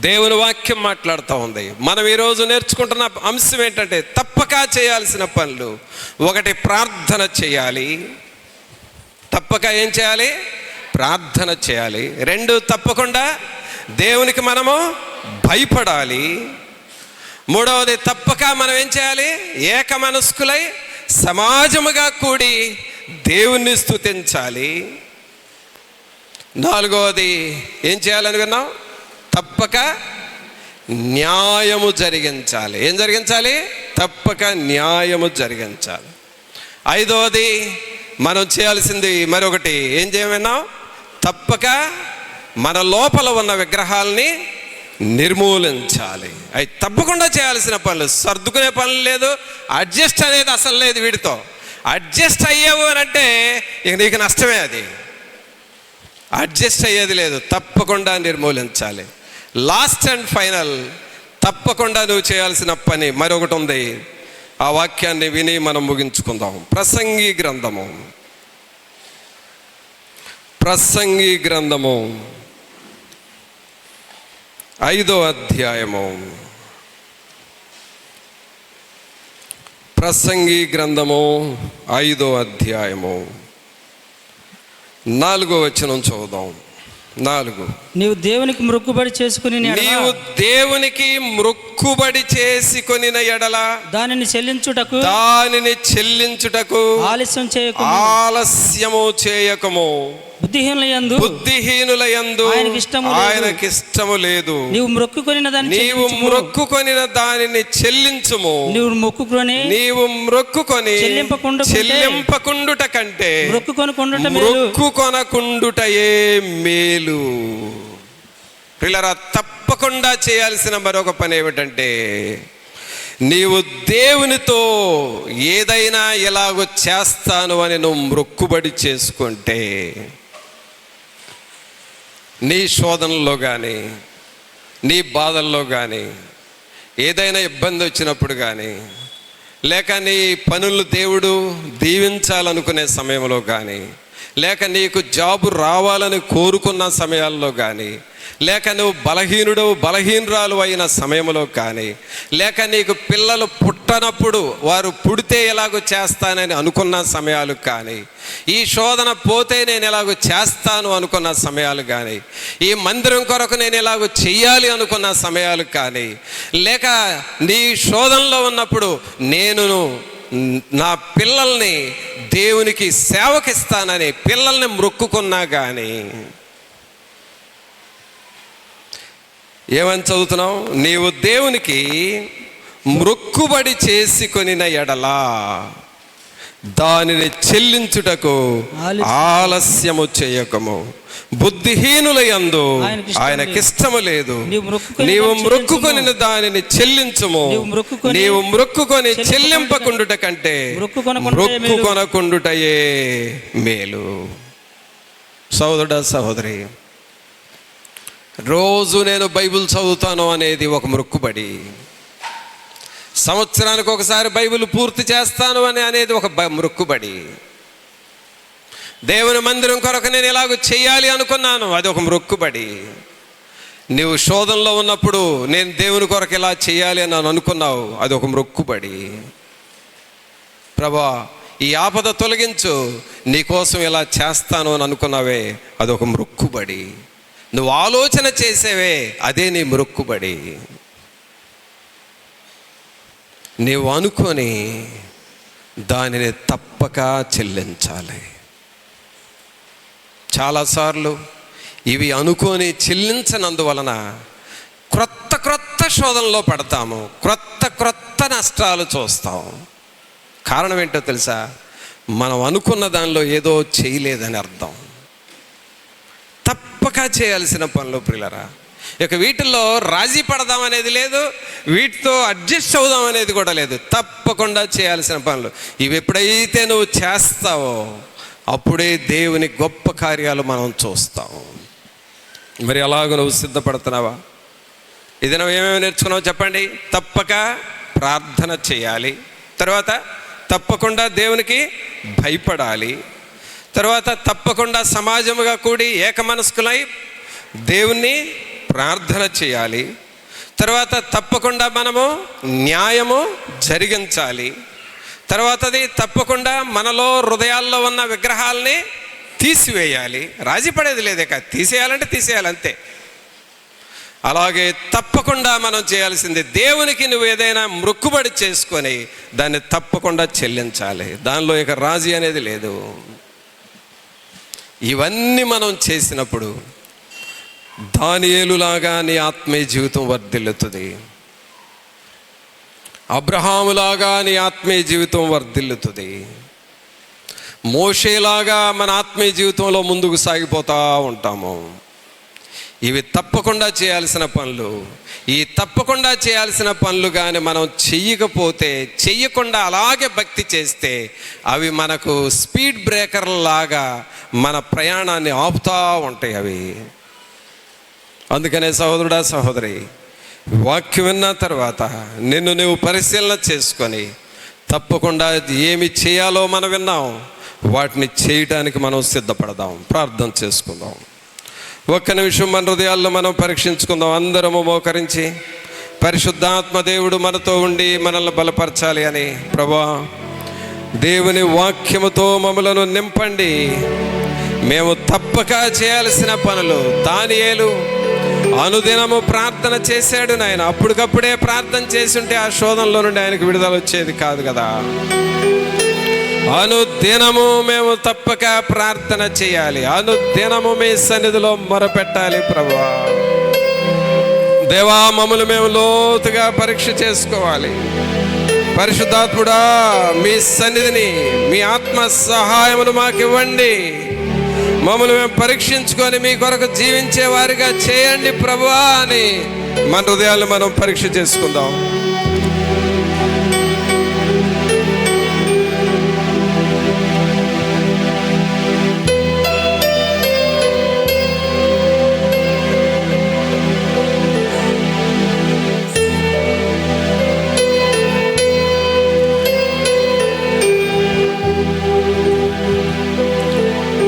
దేవుని వాక్యం మాట్లాడుతూ ఉంది. మనం ఈరోజు నేర్చుకుంటున్న అంశం ఏంటంటే తప్పక చేయాల్సిన పనులు. ఒకటి, ప్రార్థన చేయాలి. తప్పక ఏం చేయాలి? ప్రార్థన చేయాలి. రెండు, తప్పకుండా దేవునికి మనము భయపడాలి. మూడవది, తప్పక మనం ఏం చేయాలి? ఏక మనస్కులై సమాజముగా కూడి దేవుణ్ణి స్తుతించాలి. నాలుగవది ఏం చేయాలని విన్నాం? తప్పక న్యాయము జరిగించాలి. ఏం జరిగించాలి? తప్పక న్యాయము జరిగించాలి. ఐదవది మనం చేయాల్సింది మరొకటి ఏం చేయమన్నాం? తప్పక మన లోపల ఉన్న విగ్రహాలని నిర్మూలించాలి. అవి తప్పకుండా చేయాల్సిన పనులు. సర్దుకునే పనులు లేదు, అడ్జస్ట్ అనేది అసలు లేదు. వీటితో అడ్జస్ట్ అయ్యావు అని అంటే ఇక నీకు నష్టమే. అది అడ్జస్ట్ అయ్యేది లేదు. తప్పకుండా నిర్మూలించాలి. లాస్ట్ అండ్ ఫైనల్, తప్పకుండా నువ్వు చేయాల్సిన పని మరొకటి ఉంది. ఆ వాక్యాన్ని విని మనం ముగించుకుందాం. ప్రసంగి గ్రంథము 5వ అధ్యాయము. ప్రసంగి గ్రంథము 5వ అధ్యాయము 4వ వచనం చదువుదాం. 4. నీవు దేవునికి మొక్కుబడి చేసుకుని నీవు దేవునికి మొక్కుబడి చేసుకొనిన ఎడల దానిని చెల్లించుటకు ఆలస్యము చేయకము. బుద్ధిహీనుల యందు ఆయనకి ఇష్టము లేదు. నీవు మొక్కుకొనిన దానిని చెల్లించుము. నీవు మొక్కుకొని చెల్లింపకుండుట కంటే మొక్కుకొనకుండుటయే మేలు. పిల్లరా, తప్పకుండా చేయాల్సిన మరొక పని ఏమిటంటే నీవు దేవునితో ఏదైనా ఎలాగో చేస్తాను అని నువ్వు మొక్కుబడి చేసుకుంటే నీ శోధనలో కానీ నీ బాధల్లో కానీ ఏదైనా ఇబ్బంది వచ్చినప్పుడు కానీ లేక నీ పనులు దేవుడు దీవించాలనుకునే సమయంలో కానీ లేక నీకు జాబు రావాలని కోరుకున్న సమయాల్లో కానీ లేక నువ్వు బలహీనురాలు అయిన సమయంలో కానీ లేక నీకు పిల్లలు పుట్టనప్పుడు వారు పుడితే ఎలాగో చేస్తానని అనుకున్న సమయాలు కానీ ఈ శోధన పోతే నేను ఎలాగో చేస్తాను అనుకున్న సమయాలు కానీ ఈ మందిరం కొరకు నేను ఎలాగో చెయ్యాలి అనుకున్న సమయాలు కానీ లేక నీ శోధనలో ఉన్నప్పుడు నేను నా పిల్లల్ని దేవునికి సేవకిస్తానని పిల్లల్ని మొక్కుకున్నా కానీ ఏమని చదువుతున్నావు? నీవు దేవునికి మొక్కుబడి చేసుకొనిన ఎడలా దానిని చెల్లించుటకు ఆలస్యము చేయకము. బుద్ధిహీనుల యందు ఆయనకిష్టము లేదు. నీవు మొక్కుకొనిన దానిని చెల్లించుము. నీవు మొక్కుకొని చెల్లింపకుండుట కంటే మొక్కుకొనకుండుటయే మేలు. సహోదరుడా, సహోదరి, రోజు నేను బైబిల్ చదువుతాను అనేది ఒక మొక్కుబడి. సంవత్సరానికి ఒకసారి బైబిల్ పూర్తి చేస్తాను అనేది ఒక మొక్కుబడి. దేవుని మందిరం కొరకు నేను ఎలాగో చేయాలి అనుకున్నాను, అది ఒక మొక్కుబడి. నీవు శోధనలో ఉన్నప్పుడు నేను దేవుని కొరకు ఇలా చేయాలి అని అనుకున్నావు, అది ఒక మొక్కుబడి. ప్రభా ఈ ఆపద తొలగించు, నీకోసం ఇలా చేస్తాను అని అనుకున్నావే, అదొక మొక్కుబడి. నువ్వు ఆలోచన చేసేవే, అదే నీ మొక్కుబడి. నీవు అనుకొని దానిని తప్పక చెల్లించాలి. చాలాసార్లు ఇవి అనుకొని చెల్లించనందువలన క్రొత్త శోధనలో పడతాము, క్రొత్త నష్టాలు చూస్తాం. కారణం ఏంటో తెలుసా? మనం అనుకున్న దానిలో ఏదో చేయలేదని అర్థం. తప్పక చేయాల్సిన పనులు ప్రియులరా, ఇక వీటిల్లో రాజీ పడదాం అనేది లేదు, వీటితో అడ్జస్ట్ అవుదాం అనేది కూడా లేదు. తప్పకుండా చేయాల్సిన పనులు ఇవి ఎప్పుడైతే నువ్వు చేస్తావో అప్పుడే దేవుని గొప్ప కార్యాలు మనం చూస్తాం. మరి అలాగ నువ్వు సిద్ధపడుతున్నావా? ఇది నువ్వు ఏమేమి నేర్చుకున్నావు చెప్పండి. తప్పక ప్రార్థన చేయాలి, తర్వాత తప్పకుండా దేవునికి భయపడాలి, తర్వాత తప్పకుండా సమాజముగా కూడి ఏకమనస్కులై దేవుణ్ణి ప్రార్థన చేయాలి, తర్వాత తప్పకుండా మనము న్యాయము జరిగించాలి, తర్వాతది తప్పకుండా మనలో హృదయాల్లో ఉన్న విగ్రహాలని తీసివేయాలి. రాజీ పడేది లేదే, తీసేయాలంటే తీసేయాలి అంతే. అలాగే తప్పకుండా మనం చేయాల్సింది దేవునికి నువ్వు ఏదైనా మొక్కుబడి చేసుకొని దాన్ని తప్పకుండా చెల్లించాలి. దానిలో ఇక రాజీ అనేది లేదు. ఇవన్నీ మనం చేసినప్పుడు దానియేలులాగా నీ ఆత్మీయ జీవితం వర్ధిల్లుతుంది, అబ్రహాములాగా నీ ఆత్మీయ జీవితం వర్ధిల్లుతుంది, మోషేలాగా మన ఆత్మీయ జీవితంలో ముందుకు సాగిపోతూ ఉంటాము. ఇవి తప్పకుండా చేయాల్సిన పనులు. ఈ తప్పకుండా చేయాల్సిన పనులు కానీ మనం చెయ్యకుండా అలాగే భక్తి చేస్తే అవి మనకు స్పీడ్ బ్రేకర్ లాగా మన ప్రయాణాన్ని ఆపుతూ ఉంటాయి అవి. అందుకనే సహోదరుడా సహోదరి, వాక్యం విన్న తర్వాత నిన్ను నువ్వు పరిశీలన చేసుకొని తప్పకుండా ఏమి చేయాలో మనం విన్నాం, వాటిని చేయడానికి మనం సిద్ధపడదాం. ప్రార్థన చేసుకుందాం. ఒక్క నిమిషం మన హృదయాల్లో మనం పరీక్షించుకుందాం. అందరము మోకరించి పరిశుద్ధాత్మ దేవుడు మనతో ఉండి మనల్ని బలపరచాలి అని, ప్రభువా దేవుని వాక్యముతో మమ్మలను నింపండి. మేము తప్పక చేయాల్సిన పనులు. దానియేలు అనుదినము ప్రార్థన చేశాడు నాయన. అప్పటికప్పుడే ప్రార్థన చేసి ఉంటే ఆ శోధనలో నుండి ఆయనకు విడుదల వచ్చేది కాదు కదా. అనుదినము మేము తప్పక ప్రార్థన చేయాలి, అనుదినము మీ సన్నిధిలో మొరపెట్టాలి. ప్రభువా దేవా, మమ్మల్ని మేము లోతుగా పరీక్ష చేసుకోవాలి. పరిశుద్ధాత్ముడా, మీ సన్నిధిని, మీ ఆత్మ సహాయమును మాకు ఇవ్వండి. మమ్మల్ని మేము పరీక్షించుకొని మీ కొరకు జీవించే వారిగా చేయండి ప్రభువా అని మన హృదయాలు మనం పరీక్ష చేసుకుందాం.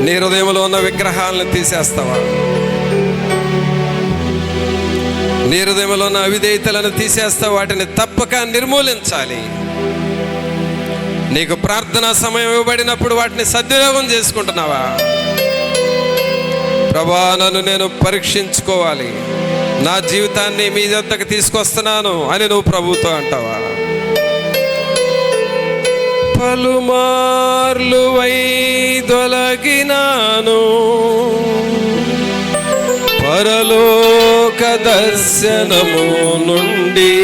నీ హృదయంలో ఉన్న విగ్రహాలను తీసేస్తావా? నీ హృదయంలో ఉన్న అవిధేయతలను తీసేస్తావా? వాటిని తప్పక నిర్మూలించాలి. నీకు ప్రార్థనా సమయం ఇవ్వబడినప్పుడు వాటిని సద్వినియోగం చేసుకుంటున్నావా? ప్రభువా, నన్ను నేను పరీక్షించుకోవాలి, నా జీవితాన్ని మీ వద్దకు తీసుకొస్తున్నాను అని నువ్వు ప్రభువుతో అంటావా? పలుమార్లు వైదొలగినాను పరలోక దర్శనము నుండి,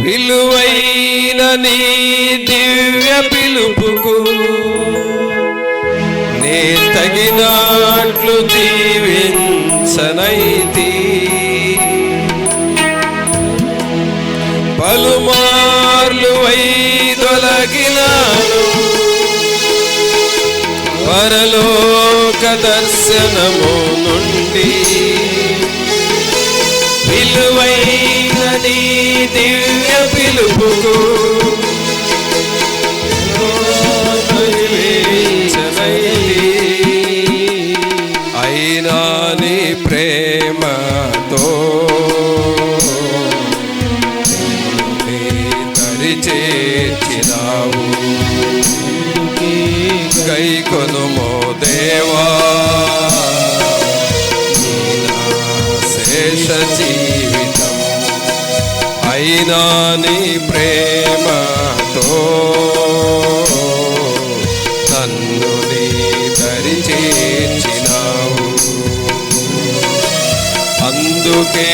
విలువైన నీ దివ్య పిలుపుకు నే తగినట్లు జీవించనైతి. పలుమార్లు వైదొలగినాను పరలోక దర్శనము నుండి, విలువైన నీ దివ్య పిలుపుకు అయినా నీ చేర్చినావు. గైకొనుమో దేవా నీ నా శేష జీవితం, అయినా నీ ప్రేమతో నన్ను నీ దరి చేర్చినావు. అందుకే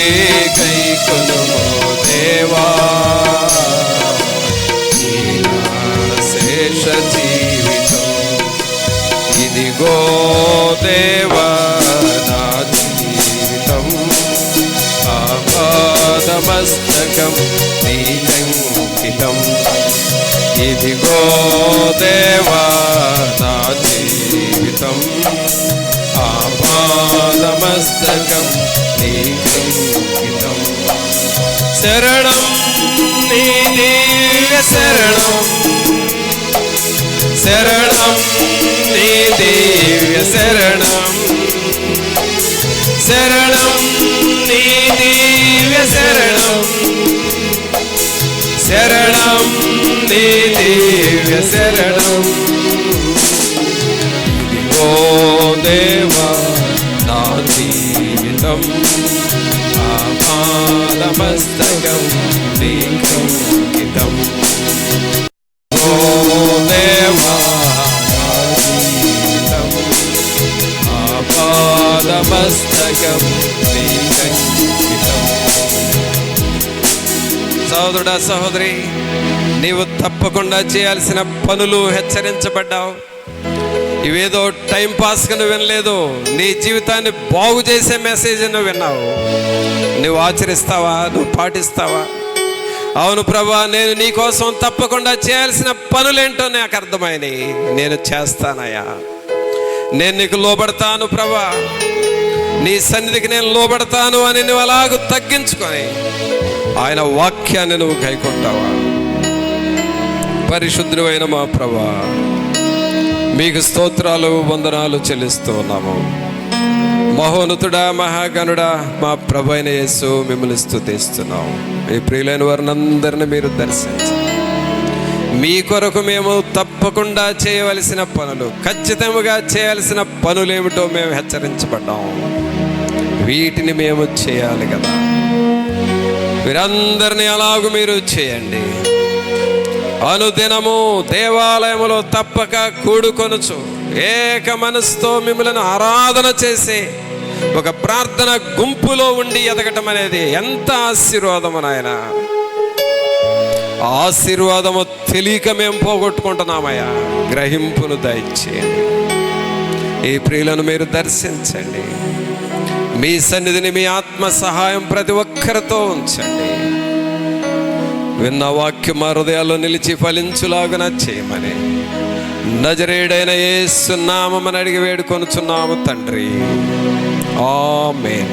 గైకొనుమో దేవా నీ నా శేష జీవితం. ఇదిగో దేవా నా జీవితం, ఆపాదమస్తకం నీకంకితం. ఇదిగో దేవా నా జీవితం, ఆపాదమస్తకం నీకంకితం. శరణం నీ దివ్య శరణం, శరణం నీ దివ్య శరణం, శరణం నీ దివ్య శరణం, శరణం నీ దివ్య శరణం. ఓ దేవా నా జీవితం, ఆపాదమస్తకం నీకంకితం. ఓ దేవా నా జీవితం, ఆపాదమస్తకం నీకంకితం. సహోదరుడా సహోదరి, నీవు తప్పకుండా చేయాల్సిన పనులు హెచ్చరించబడ్డావు. ఇవేదో టైం పాస్గా నువ్వు వినలేదు, నీ జీవితాన్ని బాగు చేసే మెసేజ్ నువ్వు విన్నావు. నువ్వు ఆచరిస్తావా? నువ్వు పాటిస్తావా? అవును ప్రభా, నేను నీ కోసం తప్పకుండా చేయాల్సిన పనులేంటో నాకు అర్థమైనాయి, నేను చేస్తానయ్యా, నేను నీకు లోబడతాను ప్రభా, నీ సన్నిధికి నేను లోబడతాను అని నువ్వు అలాగూ తగ్గించుకొని ఆయన వాక్యాన్ని నువ్వు గైకొంటావా? పరిశుద్ధుడైన మా ప్రభా, మీకు స్తోత్రాలు వందనాలు చెల్లిస్తూ ఉన్నాము. మహోన్నతుడా మహాగణుడా మా ప్రభు అయిన యేసు, మిమ్మల్ని స్తుతిస్తున్నాము. మీ ప్రియులైన వారిని అందరిని మీరు దర్శించండి. మీ కొరకు మేము తప్పకుండా చేయవలసిన పనులు, ఖచ్చితంగా చేయాల్సిన పనులేమిటో మేము హెచ్చరించబడ్డాము. వీటిని మేము చేయాలి కదా. వీరందరినీ అలాగూ మీరు చేయండి. అనుదినము దేవాలయములో తప్పక కూడుకొనుచు ఏక మనసుతో మిమ్మల్ని ఆరాధన చేసి ఒక ప్రార్థన గుంపులో ఉండి ఎదగటం అనేది ఎంత ఆశీర్వాదము నాయన. ఆశీర్వాదము తెలియక మేము పోగొట్టుకుంటున్నామయ్యా. గ్రహింపును దయచేయండి. ఈ ప్రియులను మీరు దర్శించండి. మీ సన్నిధిని, మీ ఆత్మ సహాయం ప్రతి ఒక్కరితో ఉంచండి. విన్న వాక్యం మా హృదయాల్లో నిలిచి ఫలించులాగున చేయమని నజరేయుడైన యేసు నామమున అడిగి వేడుకొనుచున్నాము తండ్రి. ఆమేన్.